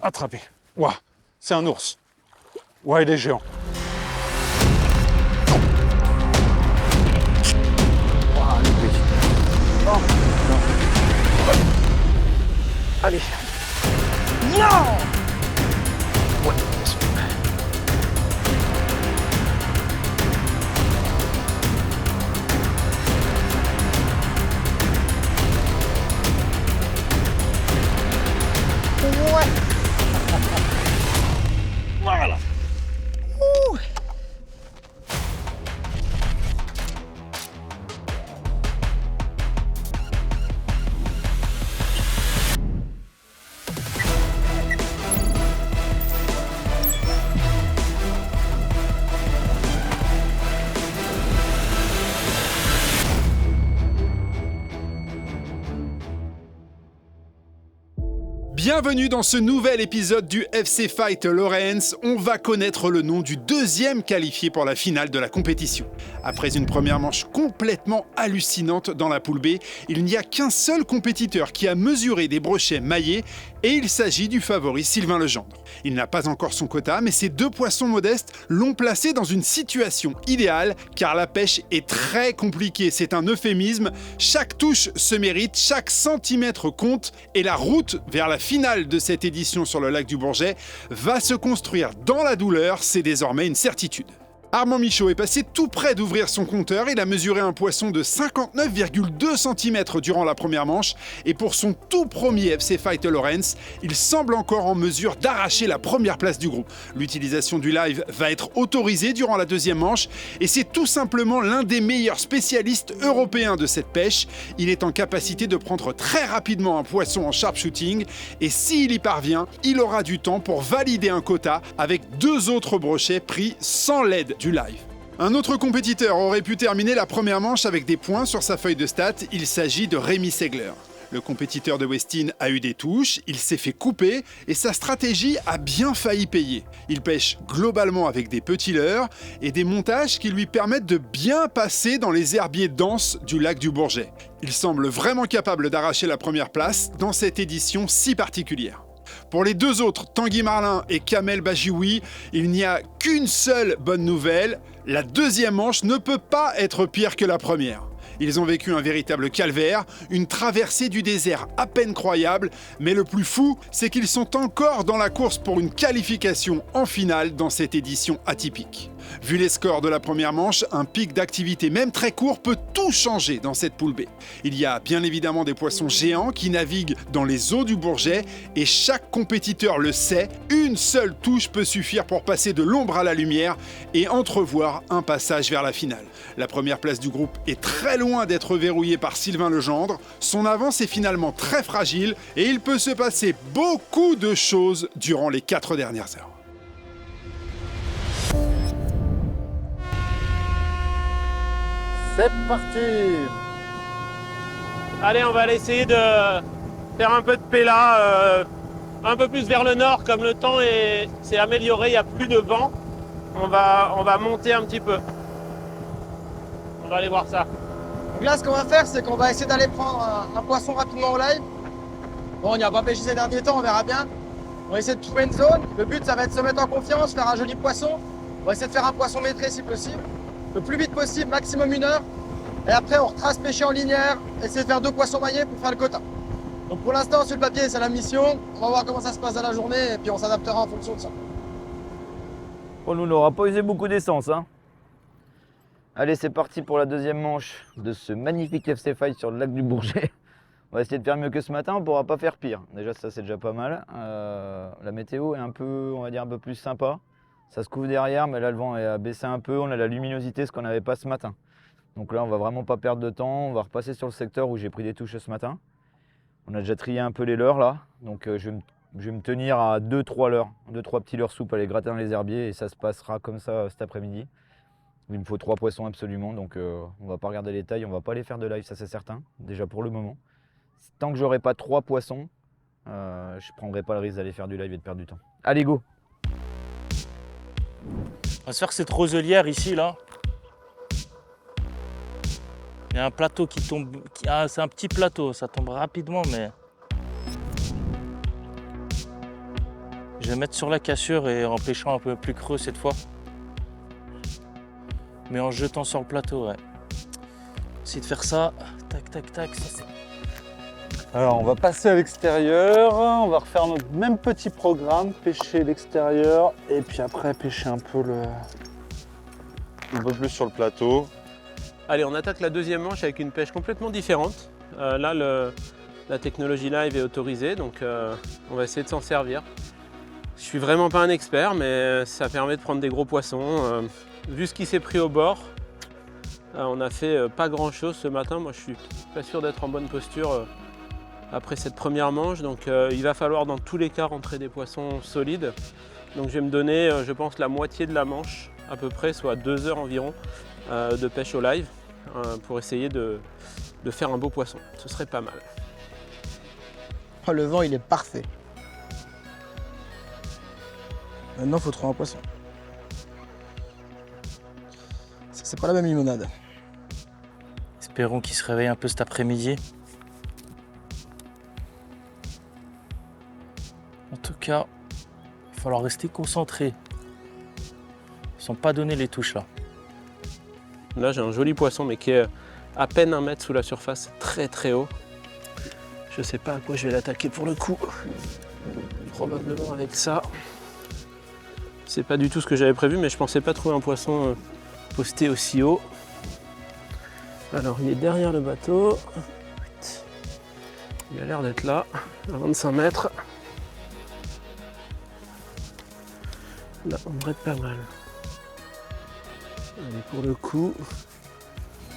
Attrapé. Ouah, c'est un ours. Ouah, il est géant. Ouah, il est petit. Oh, non. Allez. Non. Ouais, bien sûr. Ouais. Voilà. Ouh. Bienvenue dans ce nouvel épisode du FC Fight Lawrence. On va connaître le nom du deuxième qualifié pour la finale de la compétition. Après une première manche complètement hallucinante dans la poule B, il n'y a qu'un seul compétiteur qui a mesuré des brochets maillés et il s'agit du favori Sylvain Legendre. Il n'a pas encore son quota, mais ces deux poissons modestes l'ont placé dans une situation idéale car la pêche est très compliquée. C'est un euphémisme. Chaque touche se mérite, chaque centimètre compte et la route vers la finale de cette édition sur le lac du Bourget va se construire dans la douleur, c'est désormais une certitude. Armand Michaud est passé tout près d'ouvrir son compteur, il a mesuré un poisson de 59,2 cm durant la première manche et pour son tout premier FC Fight Lawrence, il semble encore en mesure d'arracher la première place du groupe. L'utilisation du live va être autorisée durant la deuxième manche et c'est tout simplement l'un des meilleurs spécialistes européens de cette pêche. Il est en capacité de prendre très rapidement un poisson en sharpshooting et s'il y parvient, il aura du temps pour valider un quota avec deux autres brochets pris sans l'aide du live. Un autre compétiteur aurait pu terminer la première manche avec des points sur sa feuille de stats, il s'agit de Rémi Segler. Le compétiteur de Westin a eu des touches, il s'est fait couper et sa stratégie a bien failli payer. Il pêche globalement avec des petits leurres et des montages qui lui permettent de bien passer dans les herbiers denses du lac du Bourget. Il semble vraiment capable d'arracher la première place dans cette édition si particulière. Pour les deux autres, Tanguy Marlin et Kamel Bajioui, il n'y a qu'une seule bonne nouvelle, la deuxième manche ne peut pas être pire que la première. Ils ont vécu un véritable calvaire, une traversée du désert à peine croyable, mais le plus fou, c'est qu'ils sont encore dans la course pour une qualification en finale dans cette édition atypique. Vu les scores de la première manche, un pic d'activité même très court peut tout changer dans cette poule B. Il y a bien évidemment des poissons géants qui naviguent dans les eaux du Bourget et chaque compétiteur le sait, une seule touche peut suffire pour passer de l'ombre à la lumière et entrevoir un passage vers la finale. La première place du groupe est très loin d'être verrouillée par Sylvain Legendre, son avance est finalement très fragile et il peut se passer beaucoup de choses durant les 4 dernières heures. C'est parti. Allez, on va aller essayer de faire un peu de péla, un peu plus vers le nord, comme le temps s'est amélioré, il n'y a plus de vent. On va monter un petit peu. On va aller voir ça. Donc là, ce qu'on va faire, c'est qu'on va essayer d'aller prendre un poisson rapidement au live. Bon, on n'y a pas pêché ces derniers temps, on verra bien. On va essayer de trouver une zone. Le but, ça va être de se mettre en confiance, faire un joli poisson. On va essayer de faire un poisson maîtré si possible. Le plus vite possible, maximum 1 heure. Et après, on retrace pêcher en linéaire, essayer de faire 2 poissons maillés pour faire le quota. Donc pour l'instant, sur le papier, c'est la mission. On va voir comment ça se passe à la journée et puis on s'adaptera en fonction de ça. Bon, nous, on n'aura pas usé beaucoup d'essence, hein. Allez, c'est parti pour la deuxième manche de ce magnifique FC Fight sur le lac du Bourget. On va essayer de faire mieux que ce matin, on ne pourra pas faire pire. Déjà, ça, c'est déjà pas mal. La météo est un peu, on va dire, un peu plus sympa. Ça se couvre derrière, mais là, le vent a baissé un peu. On a la luminosité, ce qu'on n'avait pas ce matin. Donc là, on va vraiment pas perdre de temps. On va repasser sur le secteur où j'ai pris des touches ce matin. On a déjà trié un peu les leurres, là. Donc, je vais me tenir à 2-3 leurres. 2-3 petits leurres souples à les gratter dans les herbiers. Et ça se passera comme ça cet après-midi. Il me faut 3 poissons absolument. Donc, on va pas regarder les tailles. On va pas les faire de live, ça c'est certain. Déjà pour le moment. Tant que j'aurai pas 3 poissons, je prendrai pas le risque d'aller faire du live et de perdre du temps. Allez, go! On va se faire cette roselière ici, là. Il y a un plateau qui tombe. Ah, c'est un petit plateau, ça tombe rapidement, mais. Je vais mettre sur la cassure et en pêchant un peu plus creux cette fois. Mais en jetant sur le plateau, ouais. Essayer de faire ça. Tac, tac, tac. Ça, c'est... Alors, on va passer à l'extérieur. On va refaire notre même petit programme. Pêcher l'extérieur et puis après pêcher un peu plus sur le plateau. Allez, on attaque la deuxième manche avec une pêche complètement différente. Là, la technologie live est autorisée, donc on va essayer de s'en servir. Je suis vraiment pas un expert, mais ça permet de prendre des gros poissons. Vu ce qui s'est pris au bord, on a fait pas grand chose ce matin. Moi, je suis pas sûr d'être en bonne posture après cette première manche, donc il va falloir dans tous les cas rentrer des poissons solides. Donc je vais me donner, je pense, la moitié de la manche à peu près, soit 2 heures environ de pêche au live pour essayer de faire un beau poisson. Ce serait pas mal. Oh, le vent, il est parfait. Maintenant, faut trouver un poisson. Ça, c'est pas la même limonade. Espérons qu'il se réveille un peu cet après-midi. En tout cas, il va falloir rester concentré. Sans pas donner les touches là. Là, j'ai un joli poisson, mais qui est à peine 1 mètre sous la surface, très très haut. Je sais pas à quoi je vais l'attaquer pour le coup. Probablement avec ça. C'est pas du tout ce que j'avais prévu, mais je pensais pas trouver un poisson posté aussi haut. Alors, il est derrière le bateau. Il a l'air d'être là, à 25 mètres. Là, on devrait être pas mal. Allez, pour le coup,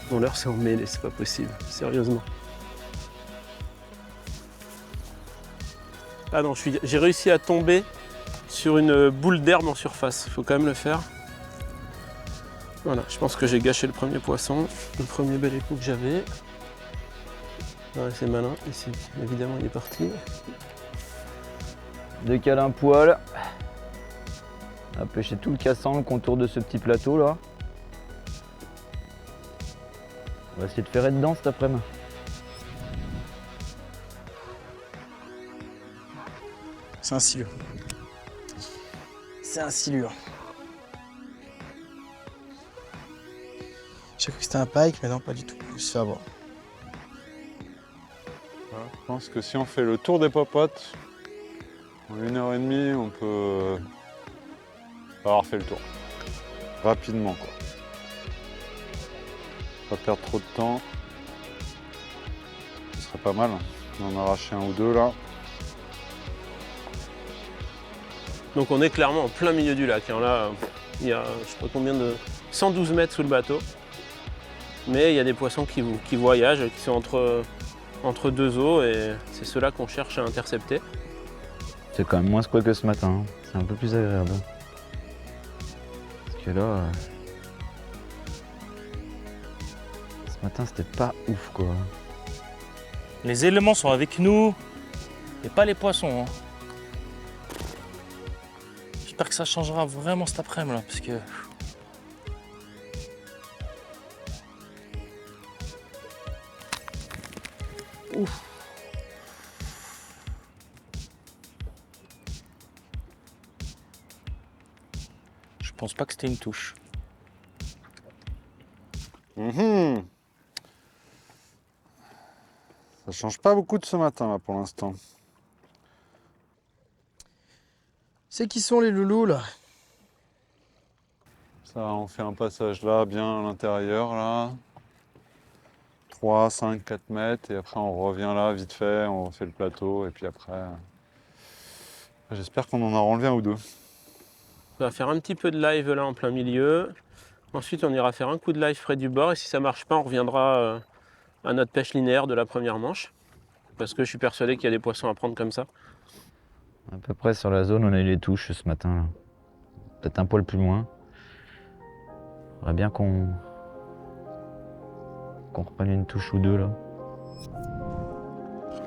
bon, l'heure c'est en mêlée, c'est pas possible, sérieusement. Ah non, j'ai réussi à tomber sur une boule d'herbe en surface, faut quand même le faire. Voilà, je pense que j'ai gâché le premier poisson, le premier bel écho que j'avais. Ouais, c'est malin, ici, évidemment il est parti. Décale un poil. On va pêcher tout le cassant, le contour de ce petit plateau là. On va essayer de ferrer dedans cet après-midi. C'est un silure. C'est un silure. J'ai cru que c'était un pike, mais non, pas du tout. Je me suis fait avoir. Voilà, je pense que si on fait le tour des popotes, en 1h30, on peut avoir fait le tour. Rapidement, quoi. Pas perdre trop de temps. Ce serait pas mal. On en arracher 1 ou 2 là. Donc on est clairement en plein milieu du lac. Hein. Là, il y a je sais pas combien de 112 mètres sous le bateau. Mais il y a des poissons qui voyagent, qui sont entre 2 eaux et c'est ceux-là qu'on cherche à intercepter. C'est quand même moins squat que ce matin. Hein. C'est un peu plus agréable. Parce que là, ce matin c'était pas ouf quoi. Les éléments sont avec nous et pas les poissons. Hein. J'espère que ça changera vraiment cet après-midi là, parce que... Ouf. Je pense pas que c'était une touche. Ça change pas beaucoup de ce matin là pour l'instant. C'est qui sont les loulous là? Ça, on fait un passage là, bien à l'intérieur là. 3, 5, 4 mètres et après on revient là vite fait, on refait le plateau et puis après... J'espère qu'on en a enlevé 1 ou 2. On va faire un petit peu de live là en plein milieu. Ensuite, on ira faire un coup de live près du bord et si ça marche pas, on reviendra à notre pêche linéaire de la première manche. Parce que je suis persuadé qu'il y a des poissons à prendre comme ça. À peu près sur la zone, on a eu les touches ce matin. Là. Peut-être un poil plus loin. Il faudrait bien qu'on reprenne une touche ou 2 là.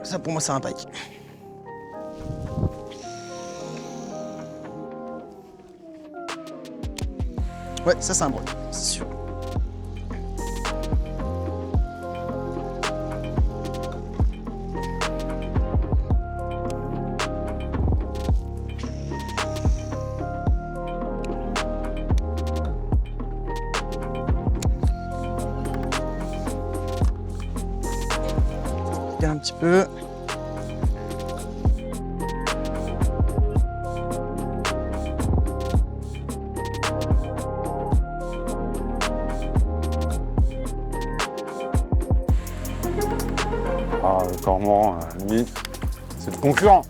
Ça pour moi c'est un pike. Ouais, ça c'est un broc, c'est sûr. un petit peu. Ah, le cormorant, lui, c'est le concurrent.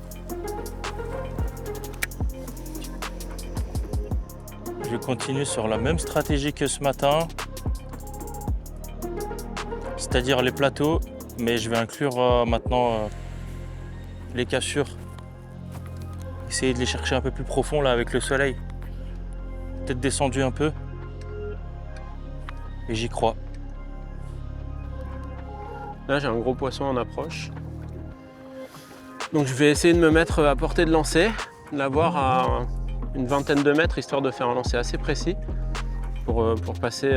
Je continue sur la même stratégie que ce matin, c'est-à-dire les plateaux, mais je vais inclure maintenant les cassures. Essayer de les chercher un peu plus profond là avec le soleil. Peut-être descendu un peu. Et j'y crois. Là, j'ai un gros poisson en approche. Donc je vais essayer de me mettre à portée de lancer, l'avoir à une vingtaine de mètres, histoire de faire un lancer assez précis pour passer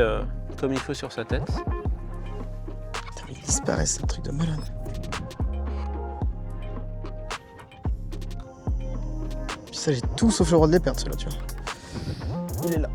comme il faut sur sa tête. Putain, il disparaît, c'est un truc de malade. Puis ça, j'ai tout sauf le droit de les perdre, celui-là, tu vois. Il est là.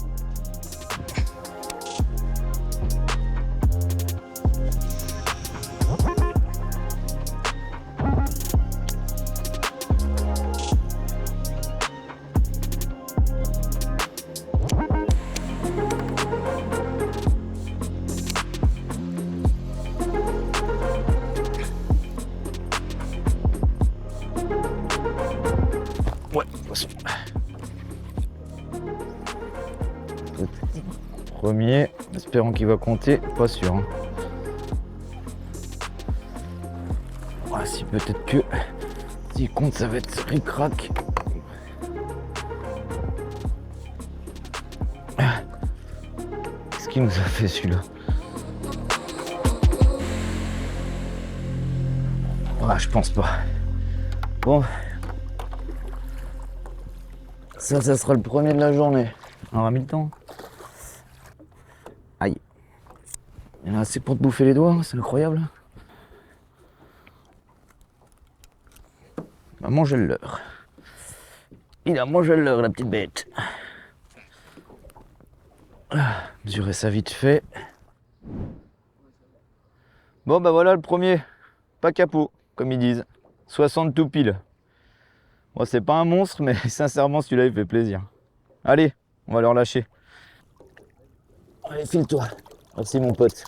Ouais, poisson. Premier, espérons qu'il va compter, pas sûr. Hein. Ah, si peut-être que s'il compte, ça va être ric-rac. Qu'est-ce qu'il nous a fait celui-là? Ah, je pense pas. Bon. Ça sera le premier de la journée. On aura mis le temps. Aïe. Il y en a assez pour te bouffer les doigts, c'est incroyable. Il a mangé le leurre. Il a mangé le leurre, la petite bête. Mesurer ça vite fait. Bon bah voilà le premier. Pas capot, comme ils disent. 60 tout pile. Bon, c'est pas un monstre, mais sincèrement celui-là il fait plaisir. Allez, on va le relâcher. Allez, file-toi. Merci mon pote.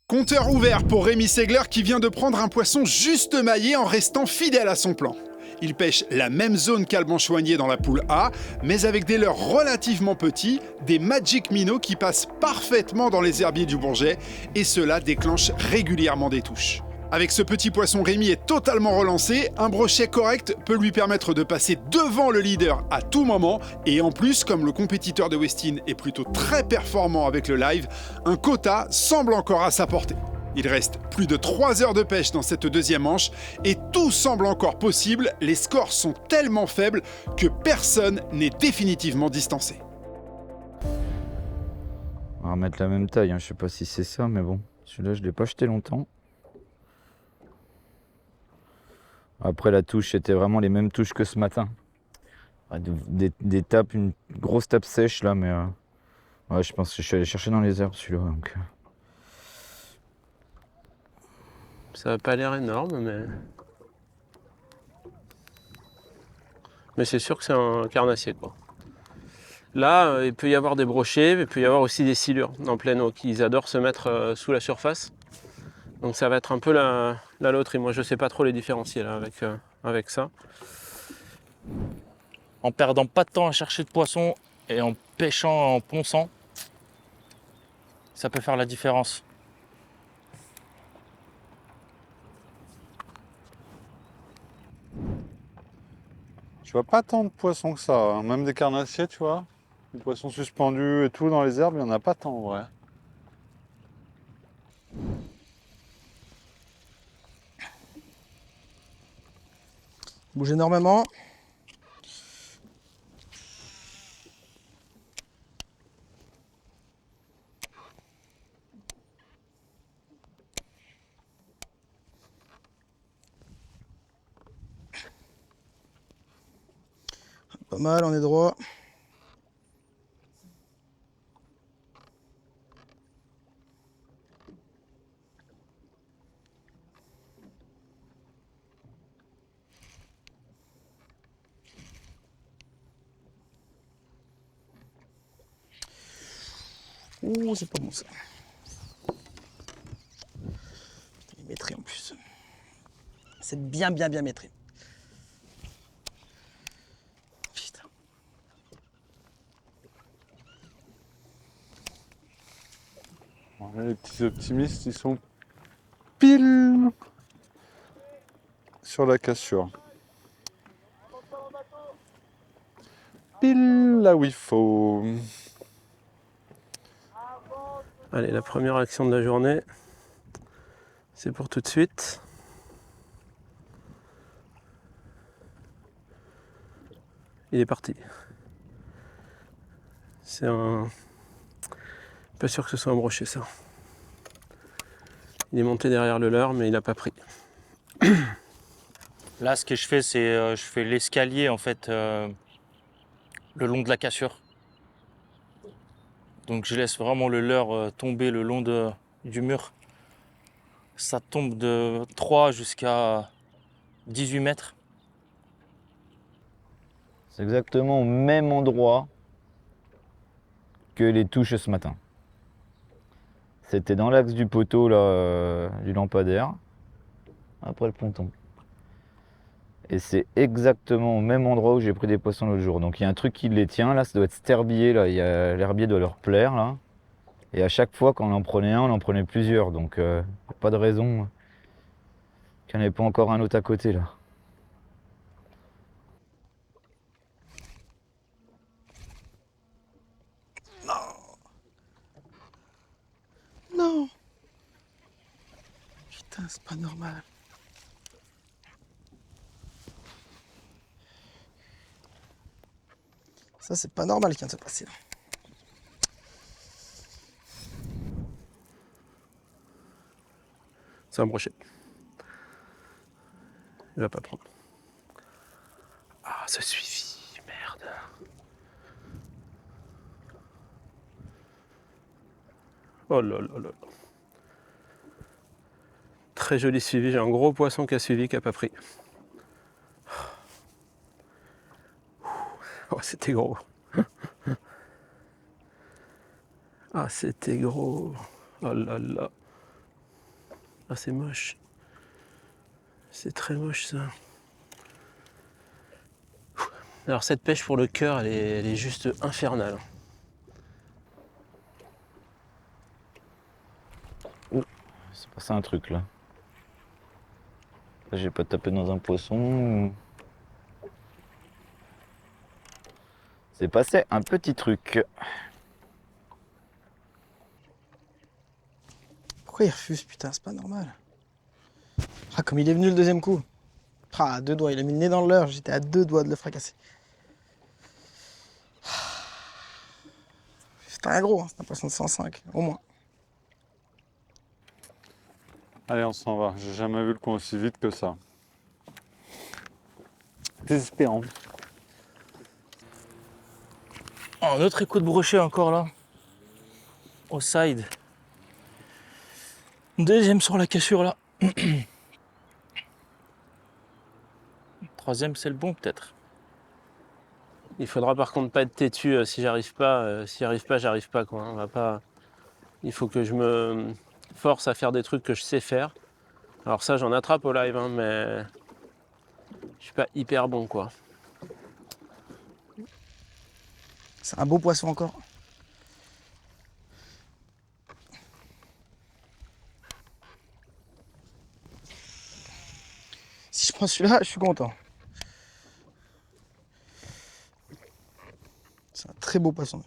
Compteur ouvert pour Rémi Segler qui vient de prendre un poisson juste maillé en restant fidèle à son plan. Il pêche la même zone qu'Alban-Choignier dans la poule A, mais avec des leurres relativement petits, des Magic Minnows qui passent parfaitement dans les herbiers du Bourget, et cela déclenche régulièrement des touches. Avec ce petit poisson, Rémi est totalement relancé, un brochet correct peut lui permettre de passer devant le leader à tout moment, et en plus, comme le compétiteur de Westin est plutôt très performant avec le live, un quota semble encore à sa portée. Il reste plus de 3 heures de pêche dans cette deuxième manche, et tout semble encore possible, les scores sont tellement faibles que personne n'est définitivement distancé. On va remettre la même taille, hein. Je sais pas si c'est ça, mais bon, celui-là je l'ai pas jeté longtemps. Après la touche, c'était vraiment les mêmes touches que ce matin. Des tapes, une grosse tape sèche là, mais ouais, je pense que je suis allé chercher dans les herbes celui-là. Donc... Ça n'a pas l'air énorme, mais c'est sûr que c'est un carnassier, quoi. Là, il peut y avoir des brochets, mais il peut y avoir aussi des silures en pleine eau, qui adorent se mettre sous la surface. Donc ça va être un peu la loterie. Moi, je ne sais pas trop les différencier là, avec ça. En perdant pas de temps à chercher de poissons et en pêchant, en ponçant, ça peut faire la différence. Je vois pas tant de poissons que ça, hein. Même des carnassiers, tu vois. Des poissons suspendus et tout dans les herbes, il n'y en a pas tant en vrai. Il bouge énormément. Pas mal, on est droit. Ouh, c'est pas bon ça. Il est maîtrisé en plus. C'est bien maîtrisé. Putain. Bon, là, les petits optimistes, ils sont pile sur la cassure. Pile là où il faut. Allez, la première action de la journée, c'est pour tout de suite. Il est parti. C'est un... Pas sûr que ce soit un brochet, ça. Il est monté derrière le leurre, mais il n'a pas pris. Là, ce que je fais, c'est je fais l'escalier en fait le long de la cassure. Donc je laisse vraiment le leurre tomber le long du mur. Ça tombe de 3 jusqu'à 18 mètres. C'est exactement au même endroit que les touches ce matin. C'était dans l'axe du poteau là, du lampadaire, après le ponton. Et c'est exactement au même endroit où j'ai pris des poissons l'autre jour. Donc il y a un truc qui les tient, là, ça doit être cet herbier, là. L'herbier doit leur plaire, là. Et à chaque fois qu'on en prenait un, on en prenait plusieurs. Donc pas de raison qu'il n'y en ait pas encore un autre à côté, là. Non. Putain, c'est pas normal. Ça, c'est pas normal qui vient de se passer là. C'est un brochet. Il va pas prendre. Ah, ce suivi, merde. Oh là là là là. Très joli suivi. J'ai un gros poisson qui a suivi, qui n'a pas pris. Oh, c'était gros. Ah, c'était gros. Oh là là. Ah, c'est moche. C'est très moche, ça. Alors, cette pêche pour le cœur, elle est juste infernale. C'est passé un truc, là. Là, j'ai pas tapé dans un poisson. C'est passé un petit truc. Pourquoi il refuse, putain, c'est pas normal. Ah, comme il est venu le deuxième coup. Ah, à 2 doigts, il a mis le nez dans le leurre, j'étais à 2 doigts de le fracasser. C'était un gros, hein, c'est un poisson de 105, au moins. Allez, on s'en va. J'ai jamais vu le coin aussi vite que ça. Désespérant. Oh, un autre écho de brochet encore là. Au side. Deuxième sur la cassure là. Troisième, c'est le bon peut-être. Il faudra par contre pas être têtu si j'arrive pas. Si j'arrive pas, j'arrive pas, quoi. On va pas... Il faut que je me force à faire des trucs que je sais faire. Alors ça, j'en attrape au live, hein, mais je suis pas hyper bon, quoi. C'est un beau poisson encore. Si je prends celui-là, je suis content. C'est un très beau poisson.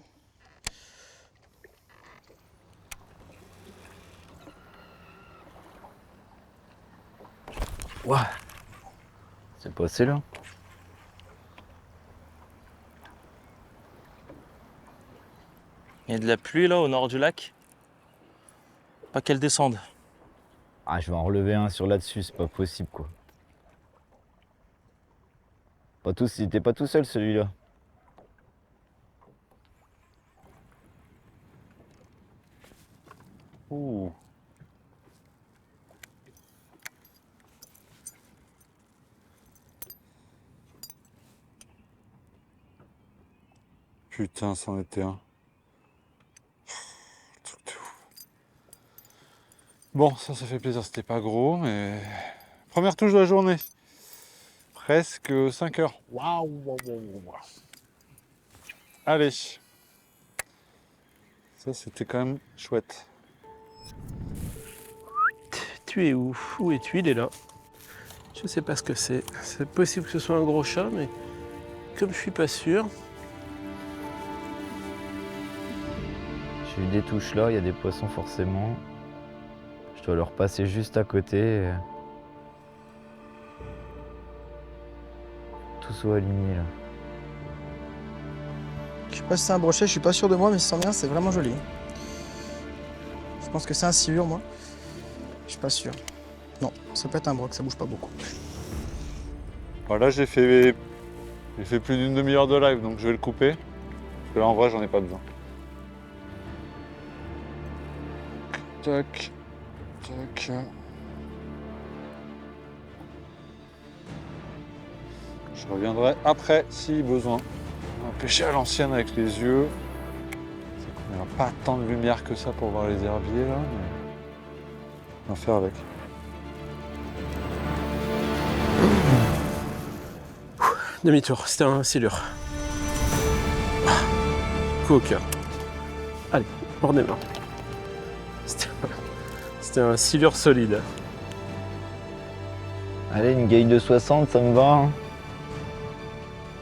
Ouah. C'est passé, là. Il y a de la pluie là au nord du lac. Pas qu'elle descende. Ah, je vais en relever un sur là-dessus, c'est pas possible, quoi. Il était pas tout seul, celui-là. Ouh. Putain, c'en était un. Bon, ça fait plaisir, c'était pas gros, mais... Première touche de la journée. Presque 5 heures. Waouh, waouh, waouh, waouh. Allez. Ça, c'était quand même chouette. Tu es où? Où es-tu? Il est là. Je sais pas ce que c'est. C'est possible que ce soit un gros chat, mais comme je suis pas sûr. J'ai eu des touches là, il y a des poissons forcément. Je dois leur passer juste à côté. Tout soit aligné là. Je sais pas si c'est un brochet, je suis pas sûr de moi, mais ça sent bien, c'est vraiment joli. Je pense que c'est un silure, moi. Je suis pas sûr. Non, ça peut être un broc, ça bouge pas beaucoup. Voilà, j'ai fait plus d'une demi-heure de live, donc je vais le couper. Parce que là, en vrai, j'en ai pas besoin. Tac. Tac. Je reviendrai après, si besoin. On va pêcher à l'ancienne avec les yeux. Il n'y a pas tant de lumière que ça pour voir les herbiers, là, mais on va faire avec. Demi-tour, c'était un silure. Coup au cœur. Allez, on redémarre. C'était un silure solide. Allez, une gaille de 60, ça me va.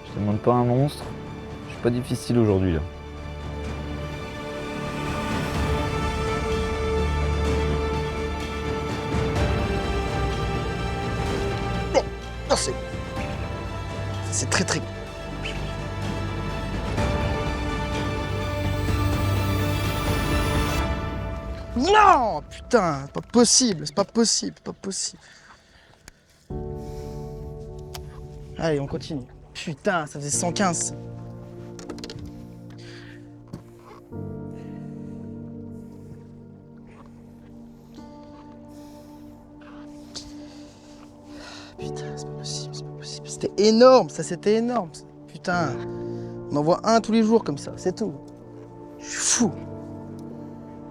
Je demande pas un monstre. Je suis pas difficile aujourd'hui là. Non, c'est très très... Non, putain, pas possible, c'est pas possible, pas possible. Allez, on continue. Putain, ça faisait 115. Putain, c'est pas possible, c'est pas possible. C'était énorme, ça c'était énorme. Putain, on en voit un tous les jours comme ça, c'est tout. Je suis fou.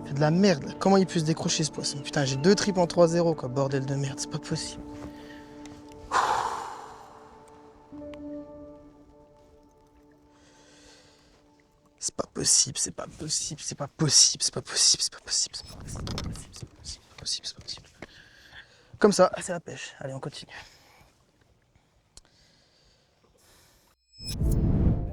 C'est de la merde, là. Comment il peut se décrocher ce poisson? Putain, j'ai 2 tripes en 3-0, quoi, bordel de merde, c'est pas possible. C'est pas possible, c'est pas possible, c'est pas possible, c'est pas possible, c'est pas possible, c'est pas possible, c'est pas possible, c'est pas possible, c'est pas possible, c'est pas possible. Comme ça, c'est la pêche. Allez, on continue.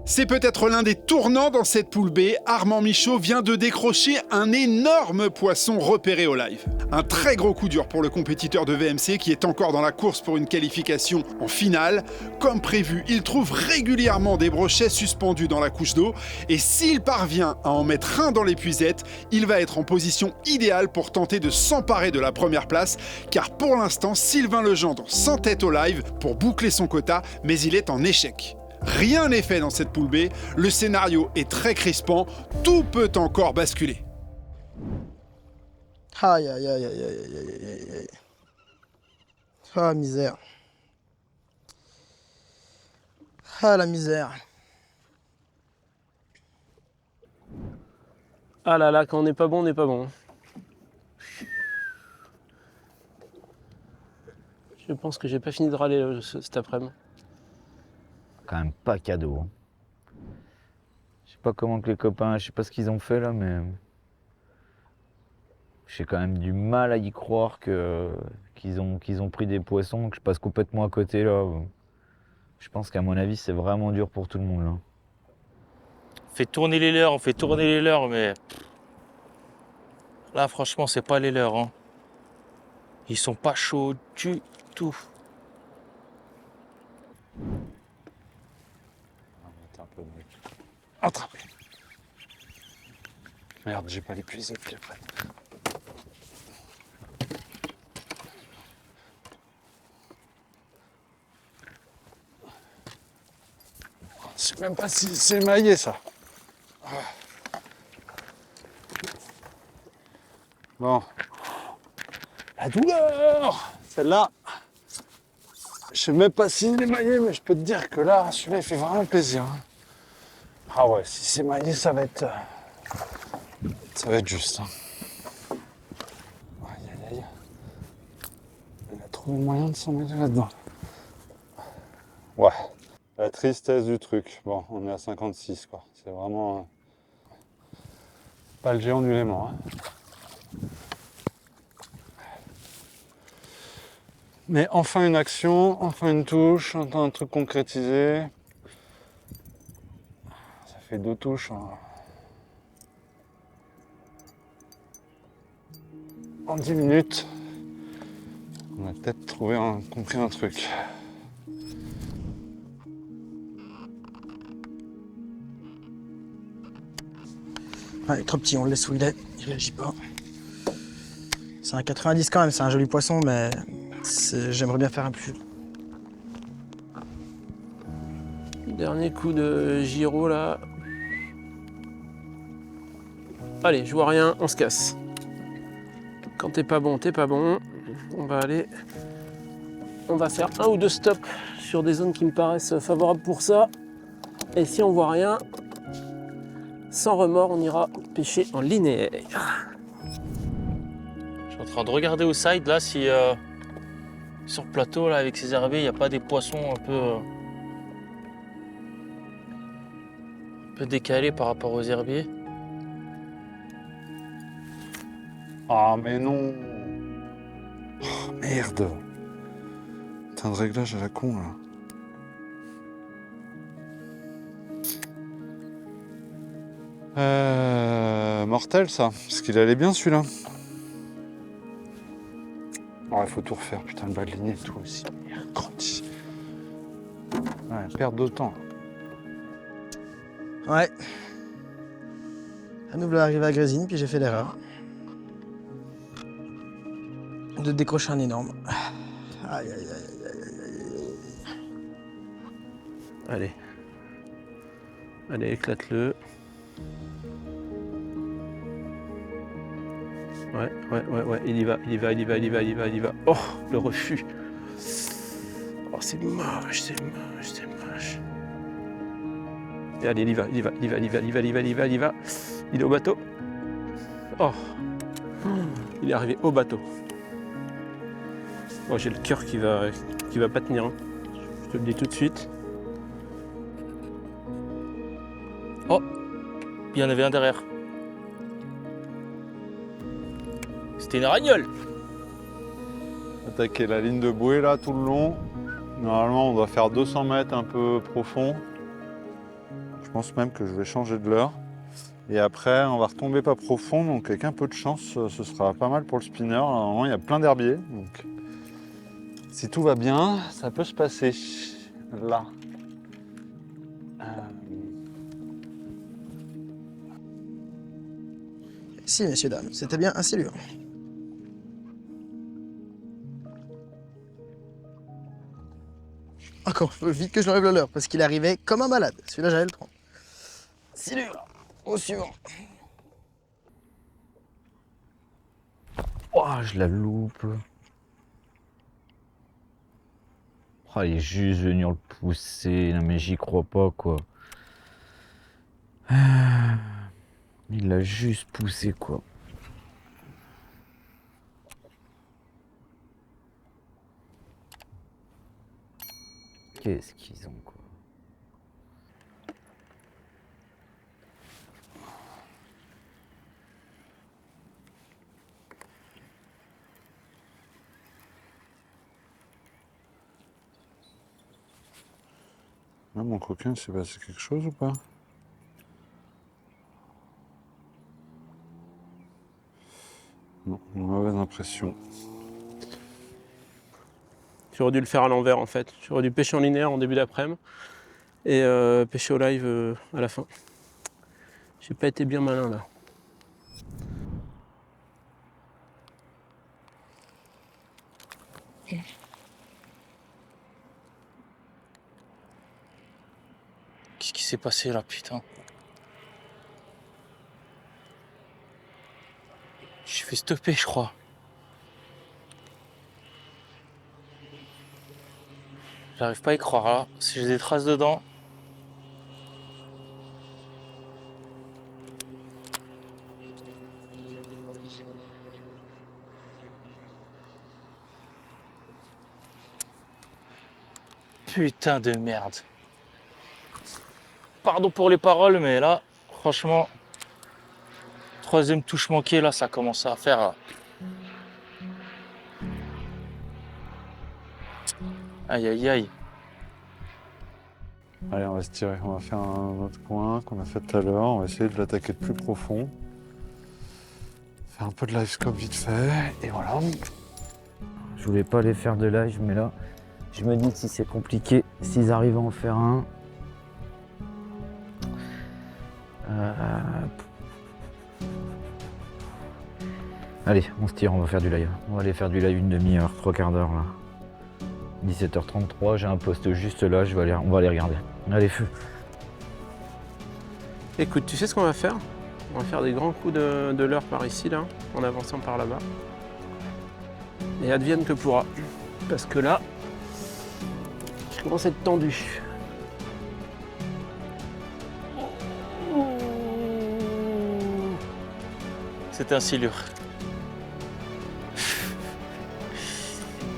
C'est peut-être l'un des tournants dans cette poule B. Armand Michaud vient de décrocher un énorme poisson repéré au live. Un très gros coup dur pour le compétiteur de VMC qui est encore dans la course pour une qualification en finale. Comme prévu, il trouve régulièrement des brochets suspendus dans la couche d'eau et s'il parvient à en mettre un dans l'épuisette, il va être en position idéale pour tenter de s'emparer de la première place car pour l'instant, Sylvain Legendre s'entête au live pour boucler son quota, mais il est en échec. Rien n'est fait dans cette poule B, le scénario est très crispant, tout peut encore basculer. Aïe, aïe, aïe, aïe, aïe, aïe, aïe, aïe. Ah, misère. Ah, la misère. Ah là là, quand on n'est pas bon, on n'est pas bon. Je pense que j'ai pas fini de râler cet après-midi. Quand même pas cadeau. Hein. Je sais pas comment que les copains, je sais pas ce qu'ils ont fait là, mais j'ai quand même du mal à y croire qu'ils ont pris des poissons, que je passe complètement à côté là. Je pense qu'à mon avis, c'est vraiment dur pour tout le monde là. On fait tourner les leurs, mais là, franchement, c'est pas les leurs. Hein. Ils sont pas chauds du tout. Attrapé. Merde, j'ai pas l'épuisette qui est prête. Je sais même pas si c'est émaillé ça. Bon. La douleur! Celle-là. Je sais même pas s'il est émaillé, mais je peux te dire que là, celui-là, il fait vraiment plaisir. Hein. Ah ouais, si c'est émaillé, ça va être juste. Hein. Aïe, aïe, aïe. trouver le moyen de s'en mêler là-dedans. Ouais. La tristesse du truc. Bon, on est à 56 quoi. C'est vraiment pas le géant du Léman. Hein. Mais enfin une action, enfin une touche, enfin un truc concrétisé. Ça fait 2 touches. Hein. En 10 minutes, on a peut-être compris un truc. Ouais, il est trop petit, on le laisse où il est, il réagit pas. C'est un 90 quand même, c'est un joli poisson, mais j'aimerais bien faire un plus. Dernier coup de gyro là. Allez, je vois rien, on se casse. Quand t'es pas bon, t'es pas bon. On va aller. On va faire 1 ou 2 stops sur des zones qui me paraissent favorables pour ça. Et si on voit rien, sans remords, on ira pêcher en linéaire. Je suis en train de regarder au side là si sur le plateau là avec ces herbiers, il n'y a pas des poissons un peu décalés par rapport aux herbiers. Ah mais non. Oh, merde. Putain de réglage à la con là. Mortel ça, parce qu'il allait bien celui-là. Oh, il faut tout refaire, putain, le bas de ligne et tout aussi. Merde, ouais, perte de temps. Ouais. À nouveau arrivé à Grésine, puis j'ai fait l'erreur de décrocher un énorme. Aïe, aïe, aïe, aïe, aïe, aïe. Allez. Allez, éclate-le. Ouais, il y va. Oh, le refus. Oh, c'est moche. Et allez, il y va. Il est au bateau. Oh. Il est arrivé au bateau. Oh, j'ai le cœur qui va pas tenir. Hein. Je te le dis tout de suite. Oh, il y en avait un derrière. C'était une aragnole. Attaquer la ligne de bouée là tout le long. Normalement on doit faire 200 mètres un peu profond. Je pense même que je vais changer de leurre. Et après on va retomber pas profond, donc avec un peu de chance ce sera pas mal pour le spinner. Normalement il y a plein d'herbiers. Donc si tout va bien, ça peut se passer là. Si, messieurs, dames, c'était bien assez dur. Encore, faut vite que je l'enlève le leurre, parce qu'il arrivait comme un malade. Celui-là, j'allais le prendre. Si dur. Au suivant. Oh, je la loupe. Oh, il est juste venu le pousser. Non, mais j'y crois pas, quoi. Il l'a juste poussé, quoi. Qu'est-ce qu'ils ont, quoi. Là mon coquin, il s'est passé quelque chose ou pas? Non, une mauvaise impression. J'aurais dû le faire à l'envers en fait. J'aurais dû pêcher en linéaire en début d'après-midi et pêcher au live à la fin. J'ai pas été bien malin là. Qu'est-ce qui s'est passé là, putain? Je suis fait stopper, je crois. J'arrive pas à y croire là. Si j'ai des traces dedans. Putain de merde. Pardon pour les paroles, mais là, franchement, troisième touche manquée, là, ça commence à faire... Aïe, aïe, aïe. Allez, on va se tirer. On va faire un autre coin qu'on a fait tout à l'heure. On va essayer de l'attaquer de plus profond. Faire un peu de live scope vite fait. Et voilà. Je voulais pas les faire de live, mais là, je me dis que si c'est compliqué, s'ils arrivent à en faire un. Allez, on se tire, on va faire du live. On va aller faire du live une demi-heure, 3/4 d'heure là. 17h33, j'ai un poste juste là, on va aller regarder. Allez, feu. Écoute, tu sais ce qu'on va faire? On va faire des grands coups de leurre par ici, là, en avançant par là-bas. Et advienne que pourra. Parce que là, je commence à être tendu. C'est un silure.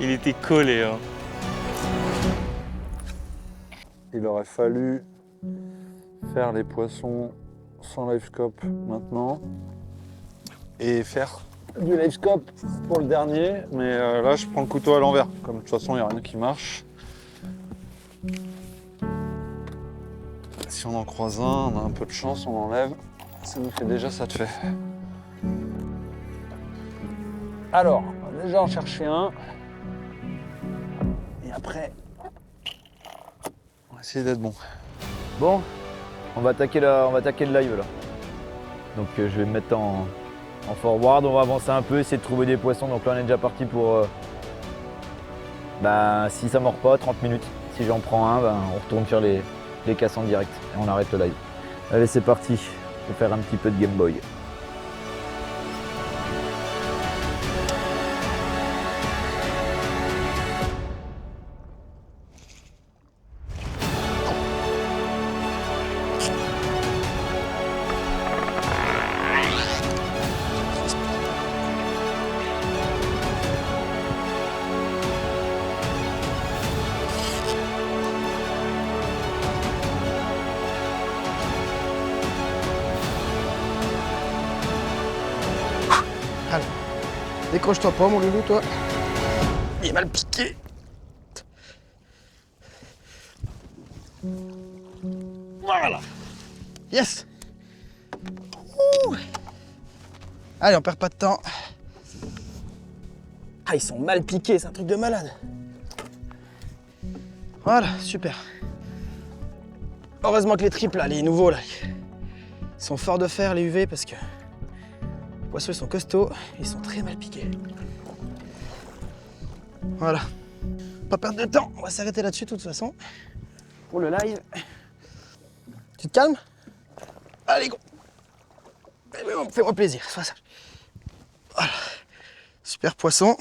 Il était collé, hein. Il aurait fallu faire les poissons sans live scope maintenant et faire du live scope pour le dernier, mais là je prends le couteau à l'envers, comme de toute façon il n'y a rien qui marche. Si on en croise un, on a un peu de chance, on enlève, ça nous fait déjà ça de fait. Alors, on va déjà en chercher un, et après, on va essayer d'être bon. Bon, on va attaquer le live là. Donc je vais me mettre en forward, on va avancer un peu, essayer de trouver des poissons. Donc là on est déjà parti pour, si ça mord pas, 30 minutes. Si j'en prends un, on retourne faire les casses en direct et on arrête le live. Allez, c'est parti, on va faire un petit peu de Game Boy. Décroche-toi pas, mon loulou, toi. Il est mal piqué. Voilà. Yes. Ouh. Allez, on perd pas de temps. Ah, ils sont mal piqués, c'est un truc de malade. Voilà, super. Heureusement que les triples, là, les nouveaux, là, ils sont forts de fer, les UV, parce que les poissons, ils sont costauds, ils sont très mal piqués. Voilà. Pas perdre de temps, on va s'arrêter là-dessus de toute façon. Pour le live. Tu te calmes? Allez, go. Fais-moi plaisir, sois sage. Voilà. Super poisson.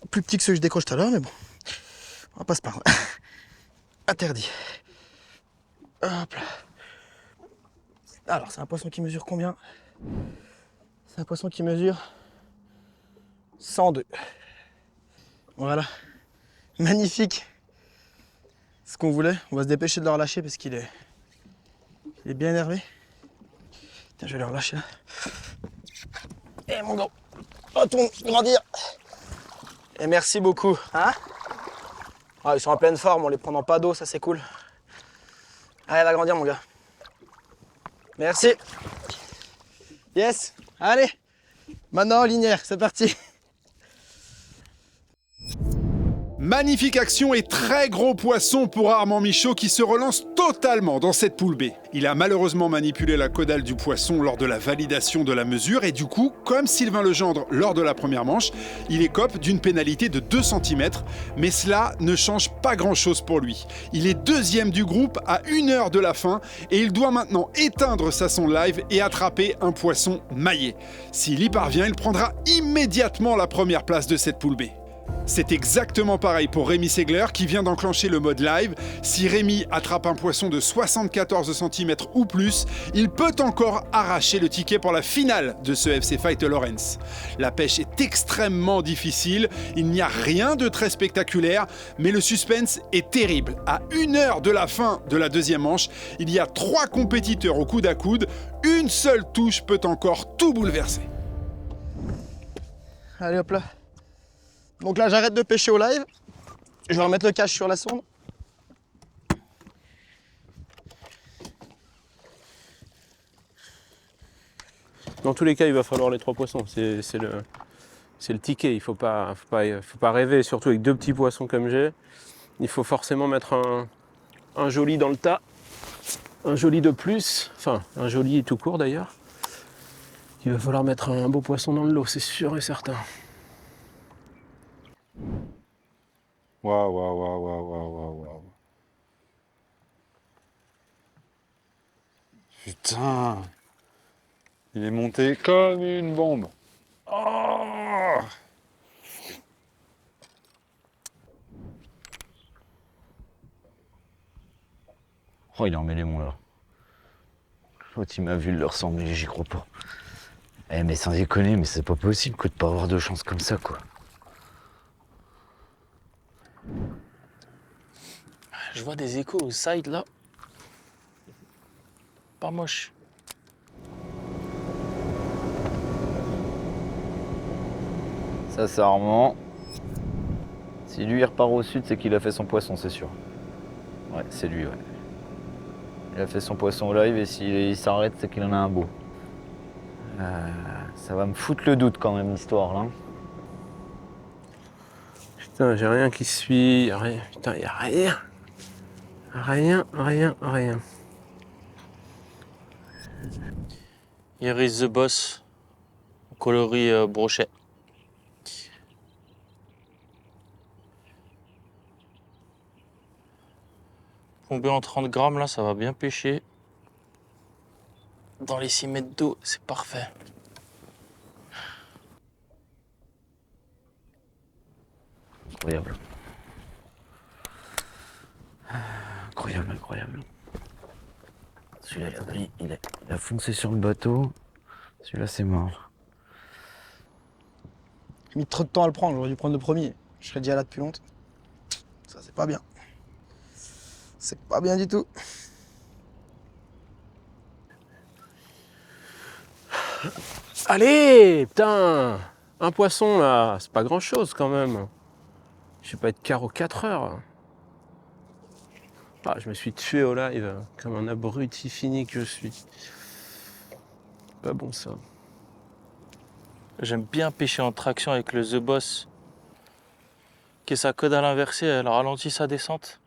Plus petit que ceux que je décroche tout à l'heure, mais bon. On va pas se plaindre. Interdit. Hop là. Alors, c'est un poisson qui mesure combien? C'est un poisson qui mesure 102. Voilà. Magnifique. Ce qu'on voulait. On va se dépêcher de le relâcher parce qu'il est bien énervé. Tiens, je vais le relâcher là. Et mon gros, retourne grandir. Et merci beaucoup. Hein? Ah, ils sont en pleine forme, on les prend dans pas d'eau, ça c'est cool. Allez, va grandir mon gars. Merci. Yes. Allez. Maintenant, linéaire, c'est parti. Magnifique action et très gros poisson pour Armand Michaud qui se relance totalement dans cette poule B. Il a malheureusement manipulé la caudale du poisson lors de la validation de la mesure et du coup, comme Sylvain Legendre lors de la première manche, il écope d'une pénalité de 2 cm, mais cela ne change pas grand-chose pour lui. Il est deuxième du groupe à 1 heure de la fin et il doit maintenant éteindre sa sonde live et attraper un poisson maillé. S'il y parvient, il prendra immédiatement la première place de cette poule B. C'est exactement pareil pour Rémi Segler qui vient d'enclencher le mode live. Si Rémi attrape un poisson de 74 cm ou plus, il peut encore arracher le ticket pour la finale de ce FC Fight Lawrence. La pêche est extrêmement difficile, il n'y a rien de très spectaculaire, mais le suspense est terrible. À 1 heure de la fin de la deuxième manche, il y a 3 compétiteurs au coude à coude. Une seule touche peut encore tout bouleverser. Allez hop là. Donc là j'arrête de pêcher au live. Je vais remettre le cache sur la sonde. Dans tous les cas, il va falloir les 3 poissons. C'est le ticket. Il faut pas rêver, surtout avec 2 petits poissons comme j'ai. Il faut forcément mettre un joli dans le tas. Un joli de plus. Enfin, un joli tout court d'ailleurs. Il va falloir mettre un beau poisson dans le lot, c'est sûr et certain. Waouh. Putain. Il est monté comme une bombe. Oh, Oh, il en met les monts là. L'autre il m'a vu le ressembler, j'y crois pas. Eh mais sans déconner, mais c'est pas possible que de pas avoir de chance comme ça quoi. Je vois des échos au side là. Pas moche. Ça remonte. Si lui il repart au sud, c'est qu'il a fait son poisson, c'est sûr. Ouais, c'est lui, ouais. Il a fait son poisson au live et s'il s'arrête, c'est qu'il en a un beau. Ça va me foutre le doute quand même, l'histoire là. Putain, j'ai rien qui suit. Y a rien. Putain, y a rien. Rien. Iris the Boss, coloris brochet. Plombé en 30 grammes, là, ça va bien pêcher. Dans les 6 mètres d'eau, c'est parfait. Incroyable. Incroyable. Celui-là, il a foncé sur le bateau. Celui-là, c'est mort. J'ai mis trop de temps à le prendre, j'aurais dû prendre le premier. Je serais déjà là depuis longtemps. Ça, c'est pas bien. C'est pas bien du tout. Allez, putain. Un poisson là, c'est pas grand chose quand même. Je vais pas être carreau 4 heures. Ah, je me suis tué au live comme un abruti fini que je suis. Pas bon ça. J'aime bien pêcher en traction avec le The Boss. Qui est sa queue à l'inversée, elle ralentit sa descente.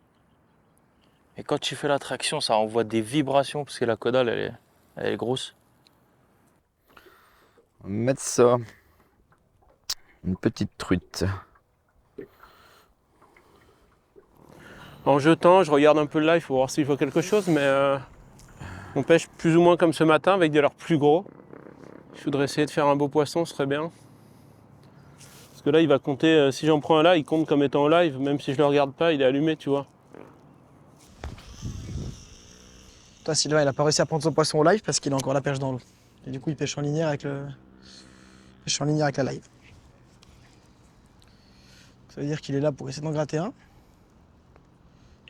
Et quand tu fais la traction, ça envoie des vibrations parce que la caudale, elle est grosse. On va mettre ça. Une petite truite. En jetant, je regarde un peu le live pour voir s'il faut quelque chose, mais on pêche plus ou moins comme ce matin avec des leurres plus gros. Il faudrait essayer de faire un beau poisson, ce serait bien. Parce que là, il va compter, si j'en prends un là, il compte comme étant au live, même si je le regarde pas, il est allumé, tu vois. Toi, Sylvain, il a pas réussi à prendre son poisson au live parce qu'il a encore la perche dans l'eau. Et du coup, il pêche en linéaire avec la live. Ça veut dire qu'il est là pour essayer d'en gratter un.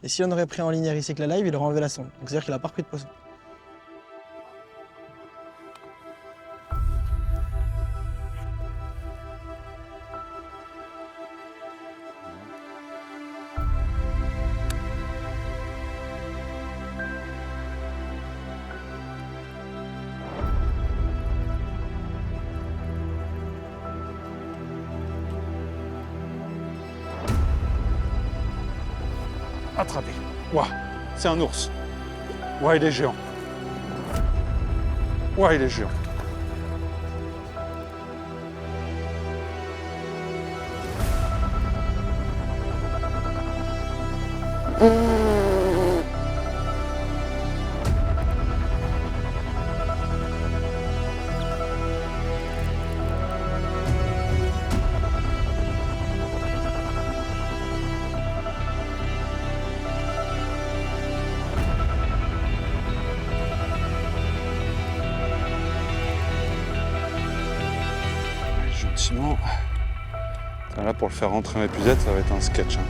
Et si on aurait pris en linéaire ici avec la live, il aurait enlevé la sonde. Donc c'est-à-dire qu'il a pas repris de poisson. attrapé. Ouah, c'est un ours. Ouah, il est géant. Ouah, il est géant. franchement, là pour le faire rentrer en épuisette, ça va être un sketch. Hein.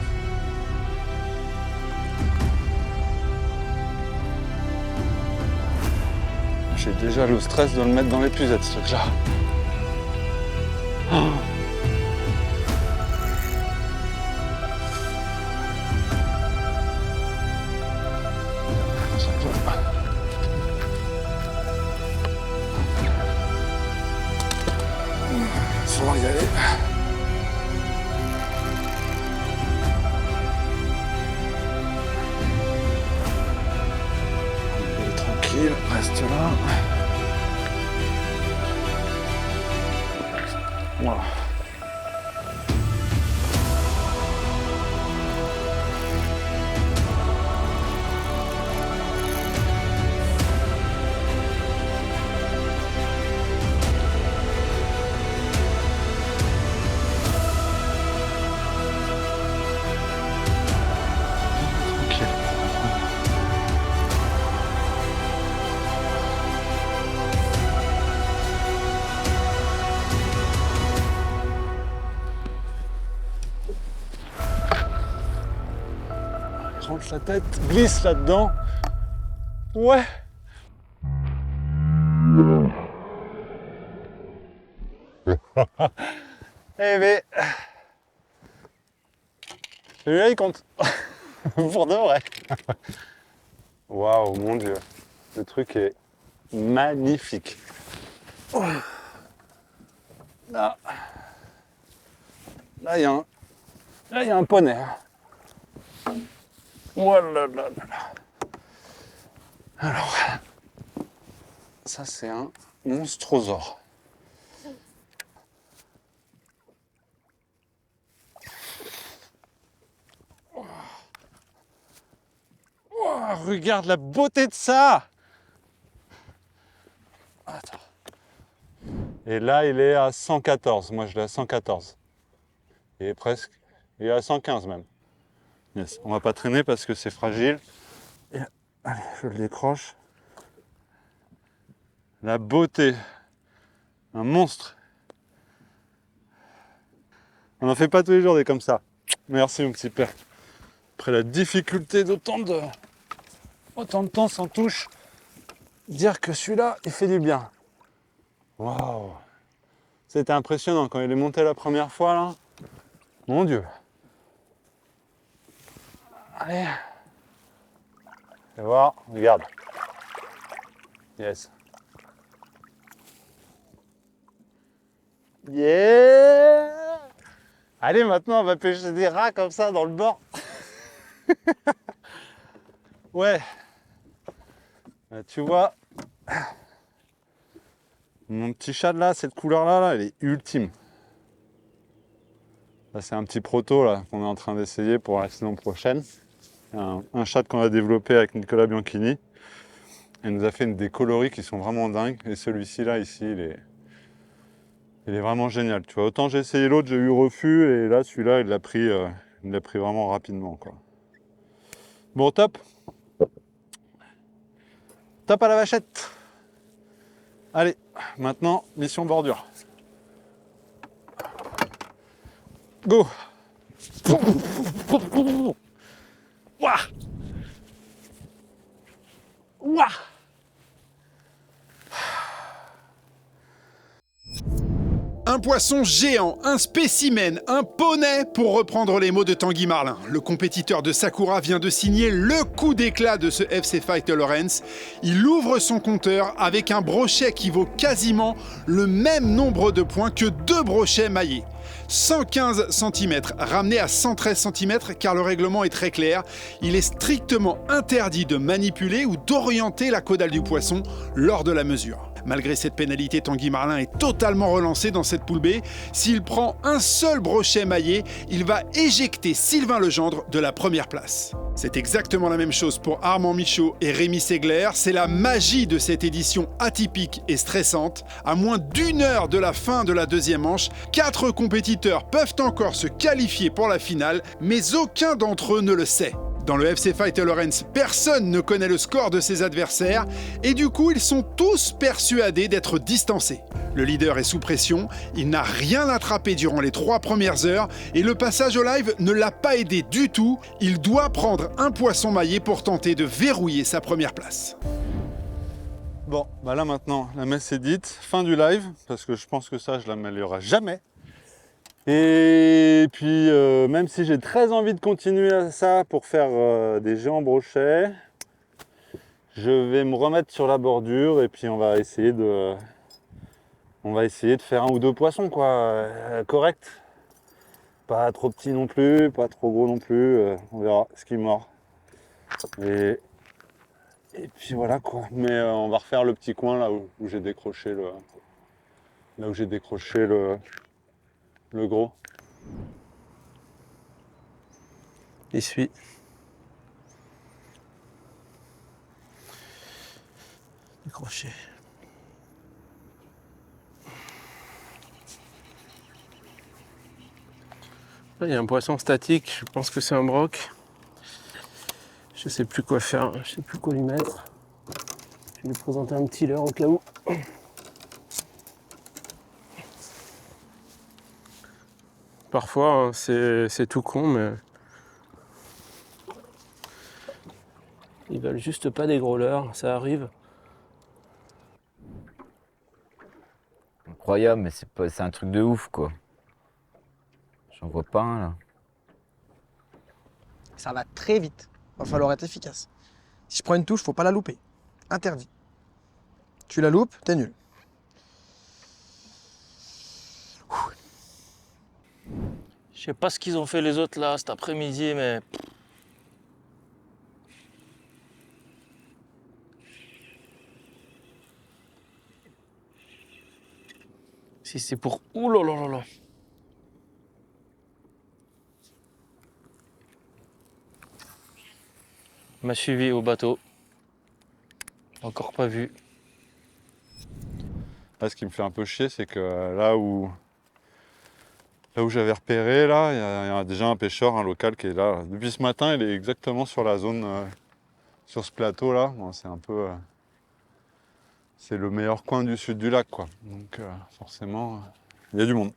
J'ai déjà le stress de le mettre dans l'épuisette, ce truc-là. Oh. On va y aller. Tranquille, reste là. Voilà. Rentre la tête, glisse là-dedans. Ouais. Eh mais... Celui-là, il compte. Pour de vrai. Waouh, mon Dieu. Le truc est magnifique. Là, il y a un poney. Oh là là là là. Alors, ça c'est un monstrosaure. Oh, regarde la beauté de ça. Attends. Et là, il est à 114. Moi, je l'ai à 114. Il est presque. Il est à 115 même. Yes. On va pas traîner parce que c'est fragile. Et, allez, je le décroche. La beauté. Un monstre. On n'en fait pas tous les jours des comme ça. Merci mon petit père. Après la difficulté d'autant de temps sans touche, dire que celui-là, il fait du bien. Waouh. C'était impressionnant quand il est monté la première fois là. Mon Dieu. Allez. Fais voir, regarde. Yes. Yeah. Allez, maintenant on va pêcher des rats comme ça dans le bord. Ouais. Tu vois, mon petit chat là, cette couleur là, elle est ultime. Là, c'est un petit proto là qu'on est en train d'essayer pour la saison prochaine. Un chat qu'on a développé avec Nicolas Bianchini. Il nous a fait des coloris qui sont vraiment dingues. Et celui-ci là, ici, il est vraiment génial. Tu vois, autant j'ai essayé l'autre, j'ai eu refus. Et là, celui-là, il l'a pris vraiment rapidement, quoi. Bon, top. Top à la vachette. Allez, maintenant, mission bordure. Go. Ouah. Ouah. Un poisson géant, un spécimen, un poney, pour reprendre les mots de Tanguy Marlin. Le compétiteur de Sakura vient de signer le coup d'éclat de ce FC Fight Lawrence. Il ouvre son compteur avec un brochet qui vaut quasiment le même nombre de points que 2 brochets maillés. 115 cm, ramené à 113 cm car le règlement est très clair. Il est strictement interdit de manipuler ou d'orienter la caudale du poisson lors de la mesure. Malgré cette pénalité, Tanguy Marlin est totalement relancé dans cette poule B. S'il prend un seul brochet maillé, il va éjecter Sylvain Legendre de la première place. C'est exactement la même chose pour Armand Michaud et Rémi Segler. C'est la magie de cette édition atypique et stressante. À moins d'1 heure de la fin de la deuxième manche, 4 compétiteurs peuvent encore se qualifier pour la finale, mais aucun d'entre eux ne le sait. Dans le FC Fight Lawrence, personne ne connaît le score de ses adversaires et du coup, ils sont tous persuadés d'être distancés. Le leader est sous pression, il n'a rien attrapé durant les 3 premières heures et le passage au live ne l'a pas aidé du tout. Il doit prendre un poisson maillé pour tenter de verrouiller sa première place. Bon, bah là maintenant, la messe est dite, fin du live, parce que je pense que ça, je l'améliorerai jamais. Et puis, même si j'ai très envie de continuer à ça pour faire des géants brochets, je vais me remettre sur la bordure et puis on va essayer de faire 1 ou 2 poissons, quoi, correct. Pas trop petit non plus, pas trop gros non plus, on verra ce qui mord. Et puis voilà quoi. Mais on va refaire le petit coin là où j'ai décroché le gros. Il suit. Décroché. Là, il y a un poisson statique, je pense que c'est un broc. Je sais plus quoi faire, je sais plus quoi lui mettre. Je vais lui présenter un petit leurre au cas où. Parfois, hein, c'est tout con, mais ils veulent juste pas des gros leurres, ça arrive. Incroyable, mais c'est un truc de ouf, quoi. J'en vois pas un, là. Ça va très vite. Va falloir être efficace. Si je prends une touche, faut pas la louper. Interdit. Tu la loupes, t'es nul. Je sais pas ce qu'ils ont fait les autres là cet après-midi, mais. Si c'est pour. Ouh là là là là. Il m'a suivi au bateau. Encore pas vu. Là, ce qui me fait un peu chier, c'est que là où j'avais repéré, là, il y a déjà un pêcheur, un local qui est là. Depuis ce matin, il est exactement sur la zone, sur ce plateau-là. Bon, c'est un peu... c'est le meilleur coin du sud du lac, quoi. Donc, forcément, il y a du monde.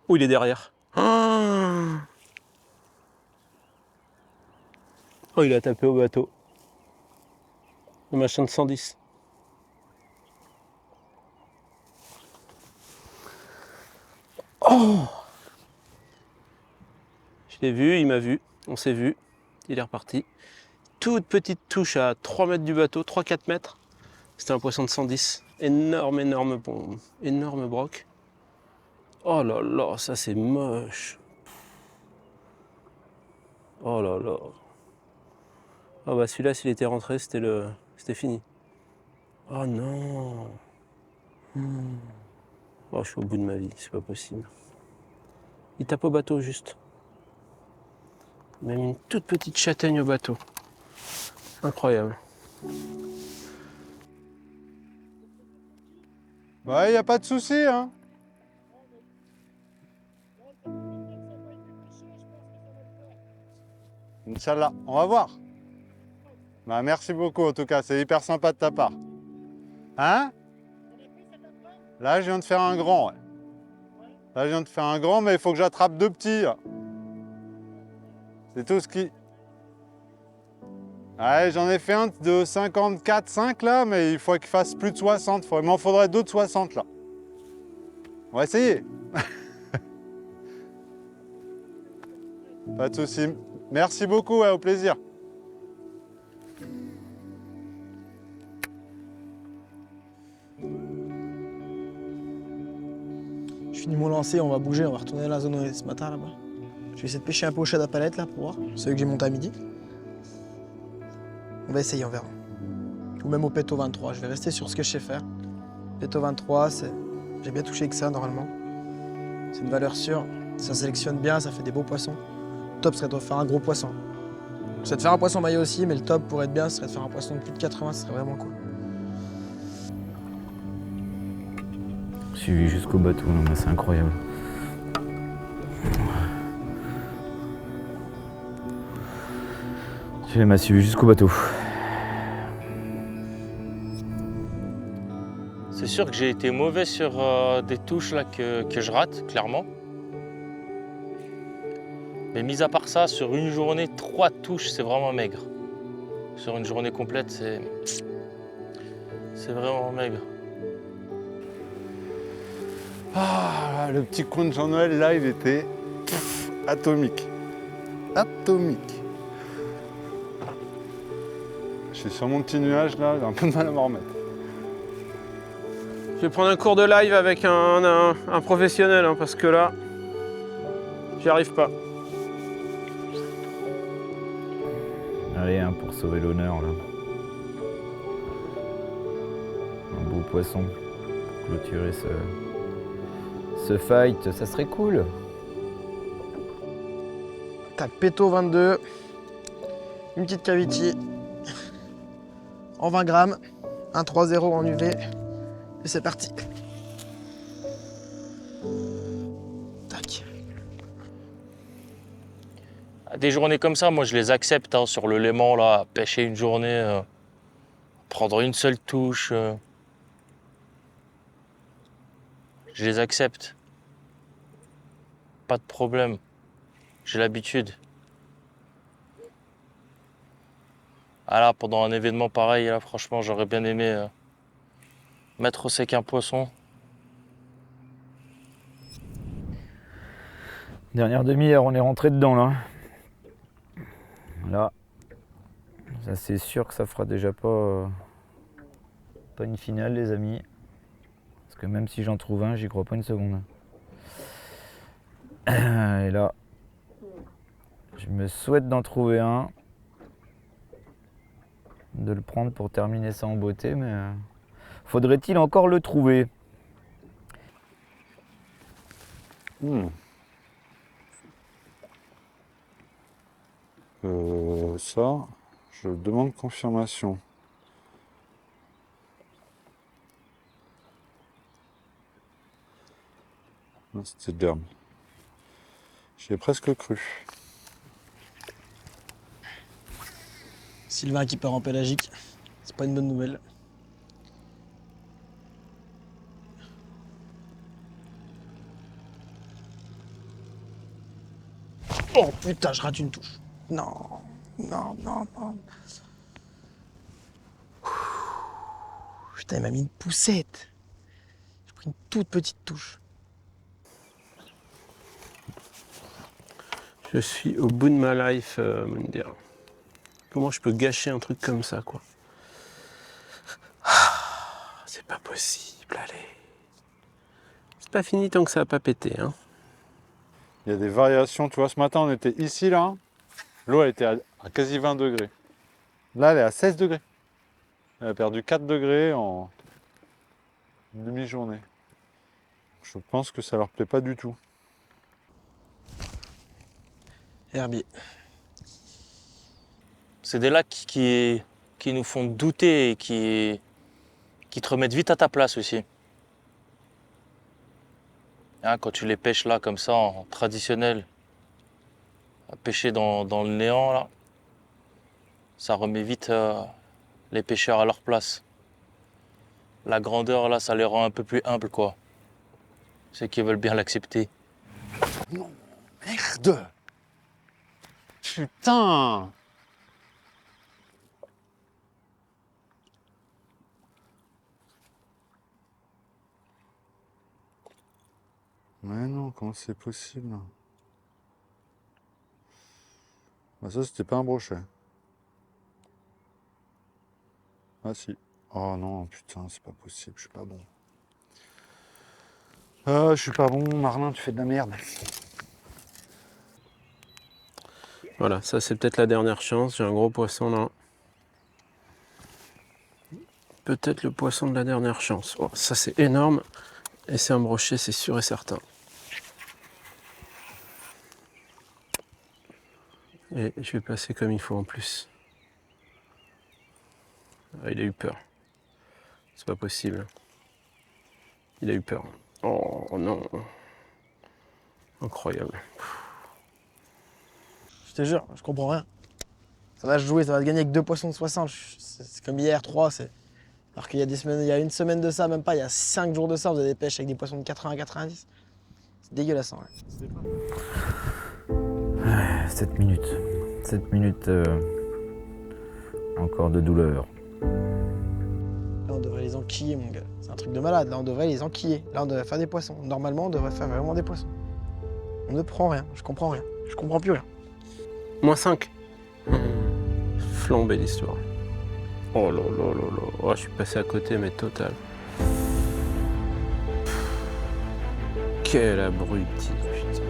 Oh, il est derrière. Oh, il a tapé au bateau. Le machin de 110. Oh! Je l'ai vu, il m'a vu, on s'est vu, il est reparti. Toute petite touche à 3 mètres du bateau, 3-4 mètres. C'était un poisson de 110. Énorme broc. Oh là là, ça c'est moche. Oh là là. Ah bah celui-là, s'il était rentré, c'était fini. Oh non. Oh, je suis au bout de ma vie, c'est pas possible. Il tape au bateau juste. Même une toute petite châtaigne au bateau. Incroyable. Ouais, il n'y a pas de souci, hein. Inch'Allah, on va voir. Bah, merci beaucoup en tout cas, c'est hyper sympa de ta part. Hein? Là, je viens de faire un grand, ouais. Là, je viens de faire un grand, mais il faut que j'attrape 2 petits. Là. C'est tout ce qui... Ouais, j'en ai fait un de 54,5 là, mais il faut qu'il fasse plus de 60. Il m'en faudrait d'autres 60 là. On va essayer. Pas de souci. Merci beaucoup, ouais, au plaisir. Je finis mon lancer, on va bouger, on va retourner à la zone où on est ce matin là-bas. Je vais essayer de pêcher un peu au chat à palette là pour voir, celui que j'ai monté à midi. On va essayer, on verra. Ou même au Péto 23, je vais rester sur ce que je sais faire. Péto 23, j'ai bien touché que ça normalement. C'est une valeur sûre, ça sélectionne bien, ça fait des beaux poissons. Le top serait de faire un gros poisson. C'est de faire un poisson maillot aussi, mais le top pour être bien, ce serait de faire un poisson de plus de 80, ce serait vraiment cool. suivi jusqu'au bateau, non mais c'est incroyable. Elle m'a suivi jusqu'au bateau. C'est sûr que j'ai été mauvais sur des touches là que je rate, clairement. Mais mis à part ça, sur une journée, 3 touches, c'est vraiment maigre. Sur une journée complète, c'est vraiment maigre. Ah, le petit coin de Jean-Noël, là, il était atomique. Atomique. Je suis sur mon petit nuage, là, j'ai un peu de mal à m'en remettre. Je vais prendre un cours de live avec un professionnel, hein, parce que là, j'y arrive pas. Allez, hein, pour sauver l'honneur, là. Un beau poisson pour clôturer ce fight, ça serait cool. Tac, Péto 22. Une petite cavity. En 20 grammes. Un 3-0 en UV. Et c'est parti. Tac. Des journées comme ça, moi je les accepte, hein, sur le Léman, là, pêcher une journée, prendre une seule touche. Je les accepte. Pas de problème. J'ai l'habitude. Ah là, pendant un événement pareil, là, franchement, j'aurais bien aimé mettre au sec un poisson. Dernière demi-heure, on est rentré dedans, là. Là, ça c'est sûr que ça fera déjà pas une finale, les amis. Parce que même si j'en trouve un, j'y crois pas une seconde. Et là, je me souhaite d'en trouver un. De le prendre pour terminer ça en beauté, mais faudrait-il encore le trouver? Ça, je demande confirmation. C'était derme. J'y ai presque cru. Sylvain qui part en pélagique. C'est pas une bonne nouvelle. Oh putain, je rate une touche. Non, non, non, non. Putain, il m'a mis une poussette. J'ai pris une toute petite touche. Je suis au bout de ma life, Mundir. Comment je peux gâcher un truc comme ça, quoi? C'est pas possible, allez. C'est pas fini tant que ça a pas pété, hein. Il y a des variations, tu vois, ce matin on était ici là, l'eau elle était à quasi 20 degrés. Là elle est à 16 degrés. Elle a perdu 4 degrés en demi-journée. Je pense que ça leur plaît pas du tout. Herbier. C'est des lacs qui nous font douter et qui te remettent vite à ta place aussi. Hein, quand tu les pêches là, comme ça, en traditionnel, à pêcher dans le néant, là, ça remet vite les pêcheurs à leur place. La grandeur, là, ça les rend un peu plus humbles, quoi. Ceux qui veulent bien l'accepter. Non, merde! Putain! Mais non, comment c'est possible? Bah ça, c'était pas un brochet. Ah si. Oh non, putain, c'est pas possible, je suis pas bon. Ah, je suis pas bon, Marlin, tu fais de la merde. Voilà, ça c'est peut-être la dernière chance. J'ai un gros poisson là. Peut-être le poisson de la dernière chance. Oh, ça c'est énorme. Et c'est un brochet, c'est sûr et certain. Et je vais passer comme il faut en plus. Ah, il a eu peur. C'est pas possible. Il a eu peur. Oh non. Incroyable. Je te jure, je comprends rien. Ça va se jouer, ça va se gagner avec 2 poissons de 60. C'est comme hier, 3. Alors qu'il y a des semaines, il y a une semaine de ça, même pas, il y a 5 jours de ça, vous avez des pêches avec des poissons de 80 à 90. C'est dégueulasse, en vrai. 7 minutes. 7 minutes encore de douleur. Là, on devrait les enquiller, mon gars. C'est un truc de malade. Là, on devrait les enquiller. Là, on devrait faire des poissons. Normalement, on devrait faire vraiment des poissons. On ne prend rien. Je comprends rien. Je comprends plus rien. Moins 5. Flambé l'histoire. Oh là là là là. Oh, je suis passé à côté, mais total. Quel abruti, putain.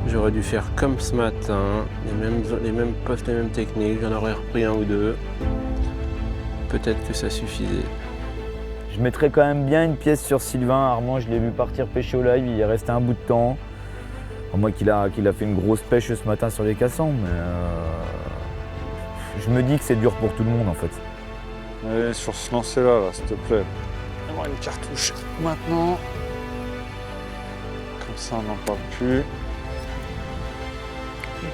J'aurais dû faire comme ce matin, les mêmes postes, les mêmes techniques, j'en aurais repris 1 ou 2. Peut-être que ça suffisait. Je mettrais quand même bien une pièce sur Sylvain. Armand, je l'ai vu partir pêcher au live, il est resté un bout de temps. À moins qu'il a fait une grosse pêche ce matin sur les cassants, mais je me dis que c'est dur pour tout le monde en fait. Allez, sur ce lancer-là, là, s'il te plaît. Avoir une cartouche maintenant. Comme ça, on n'en parle plus.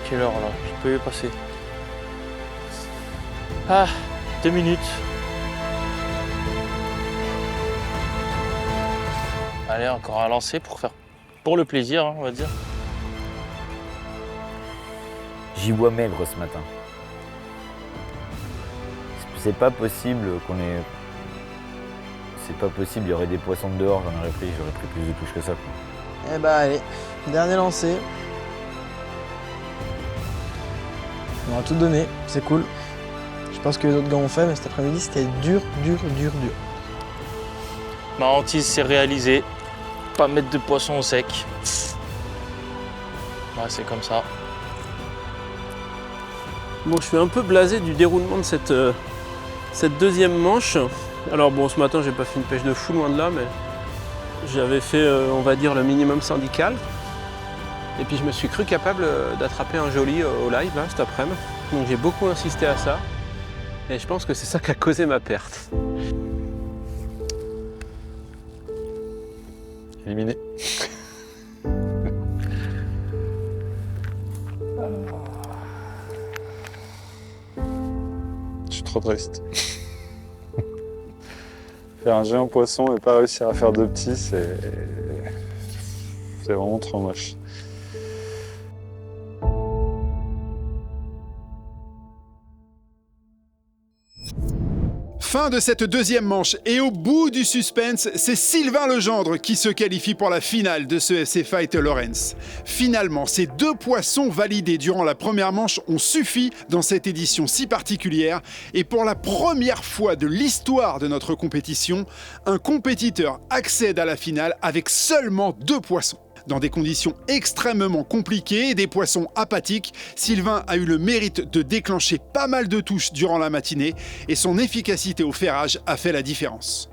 Quelle heure là? Je peux y passer. Ah, 2 minutes. Allez, encore un lancer pour le plaisir, hein, on va dire. J'y vois maigre ce matin. C'est pas possible qu'on ait... C'est pas possible, il y aurait des poissons de dehors, j'aurais pris plus de touches que ça. Quoi. Eh bah, allez. Dernier lancer. On a tout donné. C'est cool. Je sais pas ce que les autres gars ont fait, mais cet après-midi, c'était dur. Ma hantise s'est réalisée. Pas mettre de poisson au sec. Ouais, c'est comme ça. Bon, je suis un peu blasé du déroulement de cette deuxième manche. Alors bon, ce matin, j'ai pas fait une pêche de fou, loin de là, mais j'avais fait, on va dire, le minimum syndical. Et puis je me suis cru capable d'attraper un joli au live, là, cet après-midi. Donc j'ai beaucoup insisté à ça. Et je pense que c'est ça qui a causé ma perte. Éliminé. Je suis trop triste. Faire un géant poisson et pas réussir à faire de petits, c'est vraiment trop moche. Fin de cette deuxième manche et au bout du suspense, c'est Sylvain Legendre qui se qualifie pour la finale de ce FC Fight Lawrence. Finalement, ces 2 poissons validés durant la première manche ont suffi dans cette édition si particulière et pour la première fois de l'histoire de notre compétition, un compétiteur accède à la finale avec seulement 2 poissons. Dans des conditions extrêmement compliquées et des poissons apathiques, Sylvain a eu le mérite de déclencher pas mal de touches durant la matinée et son efficacité au ferrage a fait la différence.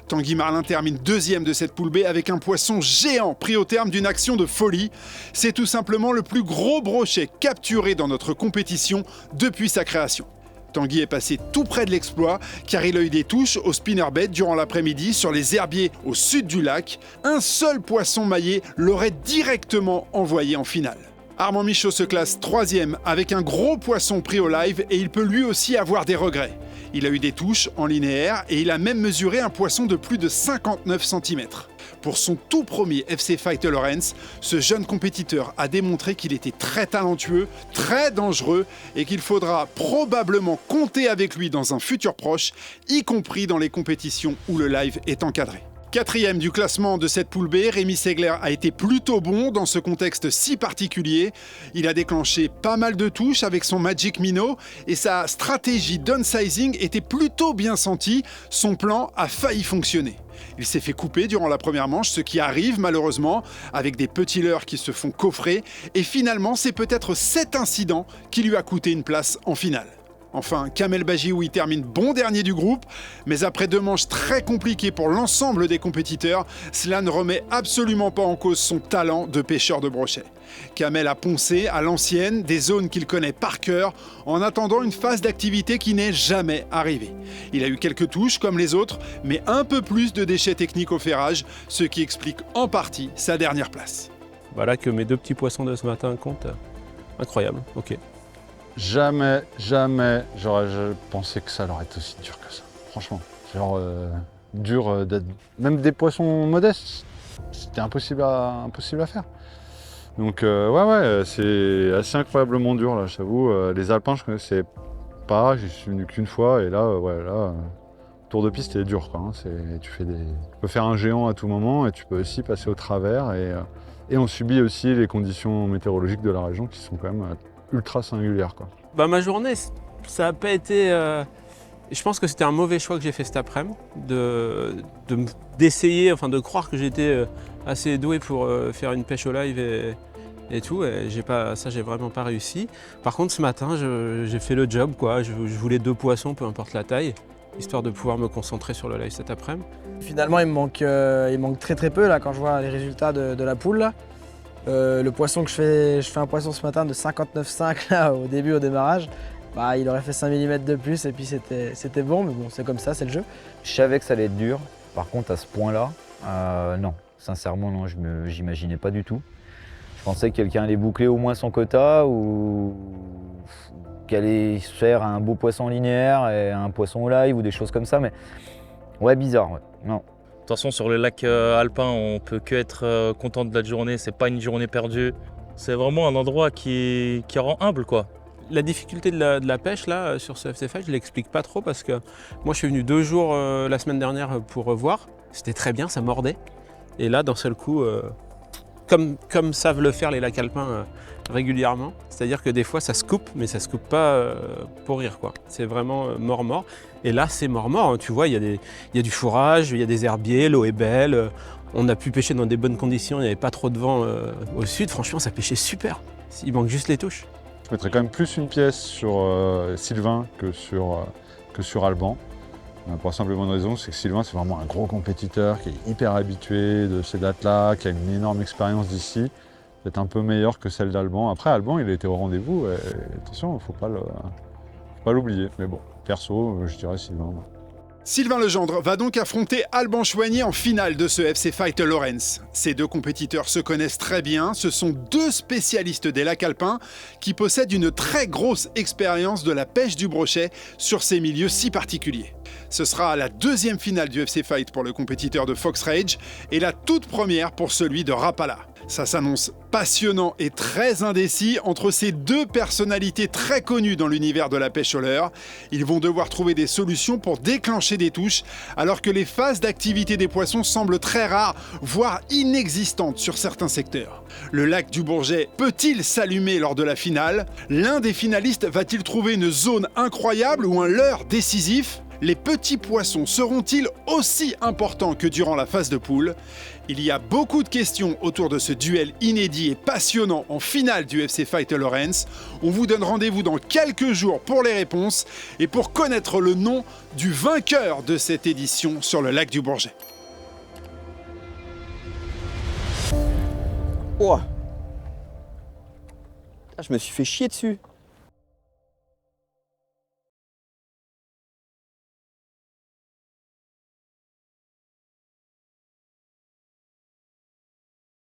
Tanguy Marlin termine 2e de cette poule B avec un poisson géant pris au terme d'une action de folie. C'est tout simplement le plus gros brochet capturé dans notre compétition depuis sa création. Tanguy est passé tout près de l'exploit car il a eu des touches au spinnerbait durant l'après-midi sur les herbiers au sud du lac. Un seul poisson maillé l'aurait directement envoyé en finale. Armand Michaud se classe 3e avec un gros poisson pris au live et il peut lui aussi avoir des regrets. Il a eu des touches en linéaire et il a même mesuré un poisson de plus de 59 cm. Pour son tout premier FC Fight Lawrence, ce jeune compétiteur a démontré qu'il était très talentueux, très dangereux et qu'il faudra probablement compter avec lui dans un futur proche, y compris dans les compétitions où le live est encadré. 4e du classement de cette poule B, Rémi Segler a été plutôt bon dans ce contexte si particulier. Il a déclenché pas mal de touches avec son Magic Minnow et sa stratégie downsizing était plutôt bien sentie. Son plan a failli fonctionner. Il s'est fait couper durant la première manche, ce qui arrive malheureusement, avec des petits leurres qui se font coffrer. Et finalement, c'est peut-être cet incident qui lui a coûté une place en finale. Enfin, Kamel Bajiou termine bon dernier du groupe, mais après 2 manches très compliquées pour l'ensemble des compétiteurs, cela ne remet absolument pas en cause son talent de pêcheur de brochet. Kamel a poncé à l'ancienne des zones qu'il connaît par cœur en attendant une phase d'activité qui n'est jamais arrivée. Il a eu quelques touches comme les autres, mais un peu plus de déchets techniques au ferrage, ce qui explique en partie sa dernière place. Voilà que mes 2 petits poissons de ce matin comptent. Incroyable, ok. Jamais j'aurais pensé que ça allait être aussi dur que ça. Franchement, dur d'être... Même des poissons modestes, c'était impossible à faire. Donc ouais, c'est assez incroyablement dur là, j'avoue. Les alpins, je connaissais pas, j'y suis venu qu'une fois et là, tour de piste, c'est dur quoi. Hein. Tu peux faire un géant à tout moment et tu peux aussi passer au travers et on subit aussi les conditions météorologiques de la région qui sont quand même ultra singulière, quoi. Bah, ma journée, ça n'a pas été... Je pense que c'était un mauvais choix que j'ai fait cet après-midi, d'essayer, enfin de croire que j'étais assez doué pour faire une pêche au live et tout, et j'ai vraiment pas réussi. Par contre, ce matin, j'ai fait le job, quoi. Je voulais 2 poissons, peu importe la taille, histoire de pouvoir me concentrer sur le live cet après-midi. Finalement, il me manque très peu là quand je vois les résultats de la poule. Là. Le poisson que je fais un poisson ce matin de 59,5 là au démarrage. Bah, il aurait fait 5 mm de plus et puis c'était bon, mais bon, c'est comme ça, c'est le jeu. Je savais que ça allait être dur. Par contre, à ce point-là, non. Sincèrement, non, j'imaginais pas du tout. Je pensais que quelqu'un allait boucler au moins son quota ou qu'elle allait se faire un beau poisson linéaire et un poisson au live ou des choses comme ça, mais ouais, bizarre, ouais. Non. De toute façon, sur le lac alpin, on peut que être content de la journée. C'est pas une journée perdue. C'est vraiment un endroit qui rend humble, quoi. La difficulté de la pêche là sur ce FC Fight, je ne l'explique pas trop parce que moi je suis venu 2 jours la semaine dernière pour voir. C'était très bien, ça mordait. Et là, d'un seul coup, comme savent le faire les lacs alpins régulièrement, c'est-à-dire que des fois ça se coupe, mais ça se coupe pas pour rire, quoi. C'est vraiment mort-mort. Et là, c'est mort-mort. Hein. Tu vois, il y a du fourrage, il y a des herbiers, l'eau est belle. On a pu pêcher dans des bonnes conditions, il n'y avait pas trop de vent au sud. Franchement, ça pêchait super. Il manque juste les touches. Je mettrais quand même plus une pièce sur Sylvain que sur Alban. Pour la simple bonne raison, c'est que Sylvain, c'est vraiment un gros compétiteur qui est hyper habitué de ces dates-là, qui a une énorme expérience d'ici, peut-être un peu meilleure que celle d'Alban. Après, Alban, il a été au rendez-vous, et attention, il ne faut pas l'oublier. Mais bon, perso, je dirais Sylvain. Sylvain Legendre va donc affronter Alban Chouanier en finale de ce FC Fight Lawrence. Ces 2 compétiteurs se connaissent très bien, ce sont 2 spécialistes des lacs alpins qui possèdent une très grosse expérience de la pêche du brochet sur ces milieux si particuliers. Ce sera la 2e finale du FC Fight pour le compétiteur de Fox Rage et la toute première pour celui de Rapala. Ça s'annonce passionnant et très indécis entre ces 2 personnalités très connues dans l'univers de la pêche au leurre. Ils vont devoir trouver des solutions pour déclencher des touches, alors que les phases d'activité des poissons semblent très rares, voire inexistantes sur certains secteurs. Le lac du Bourget peut-il s'allumer lors de la finale? L'un des finalistes va-t-il trouver une zone incroyable ou un leurre décisif? Les petits poissons seront-ils aussi importants que durant la phase de poule? Il y a beaucoup de questions autour de ce duel inédit et passionnant en finale du FC Fight Lawrence. On vous donne rendez-vous dans quelques jours pour les réponses et pour connaître le nom du vainqueur de cette édition sur le lac du Bourget. Oh. Je me suis fait chier dessus.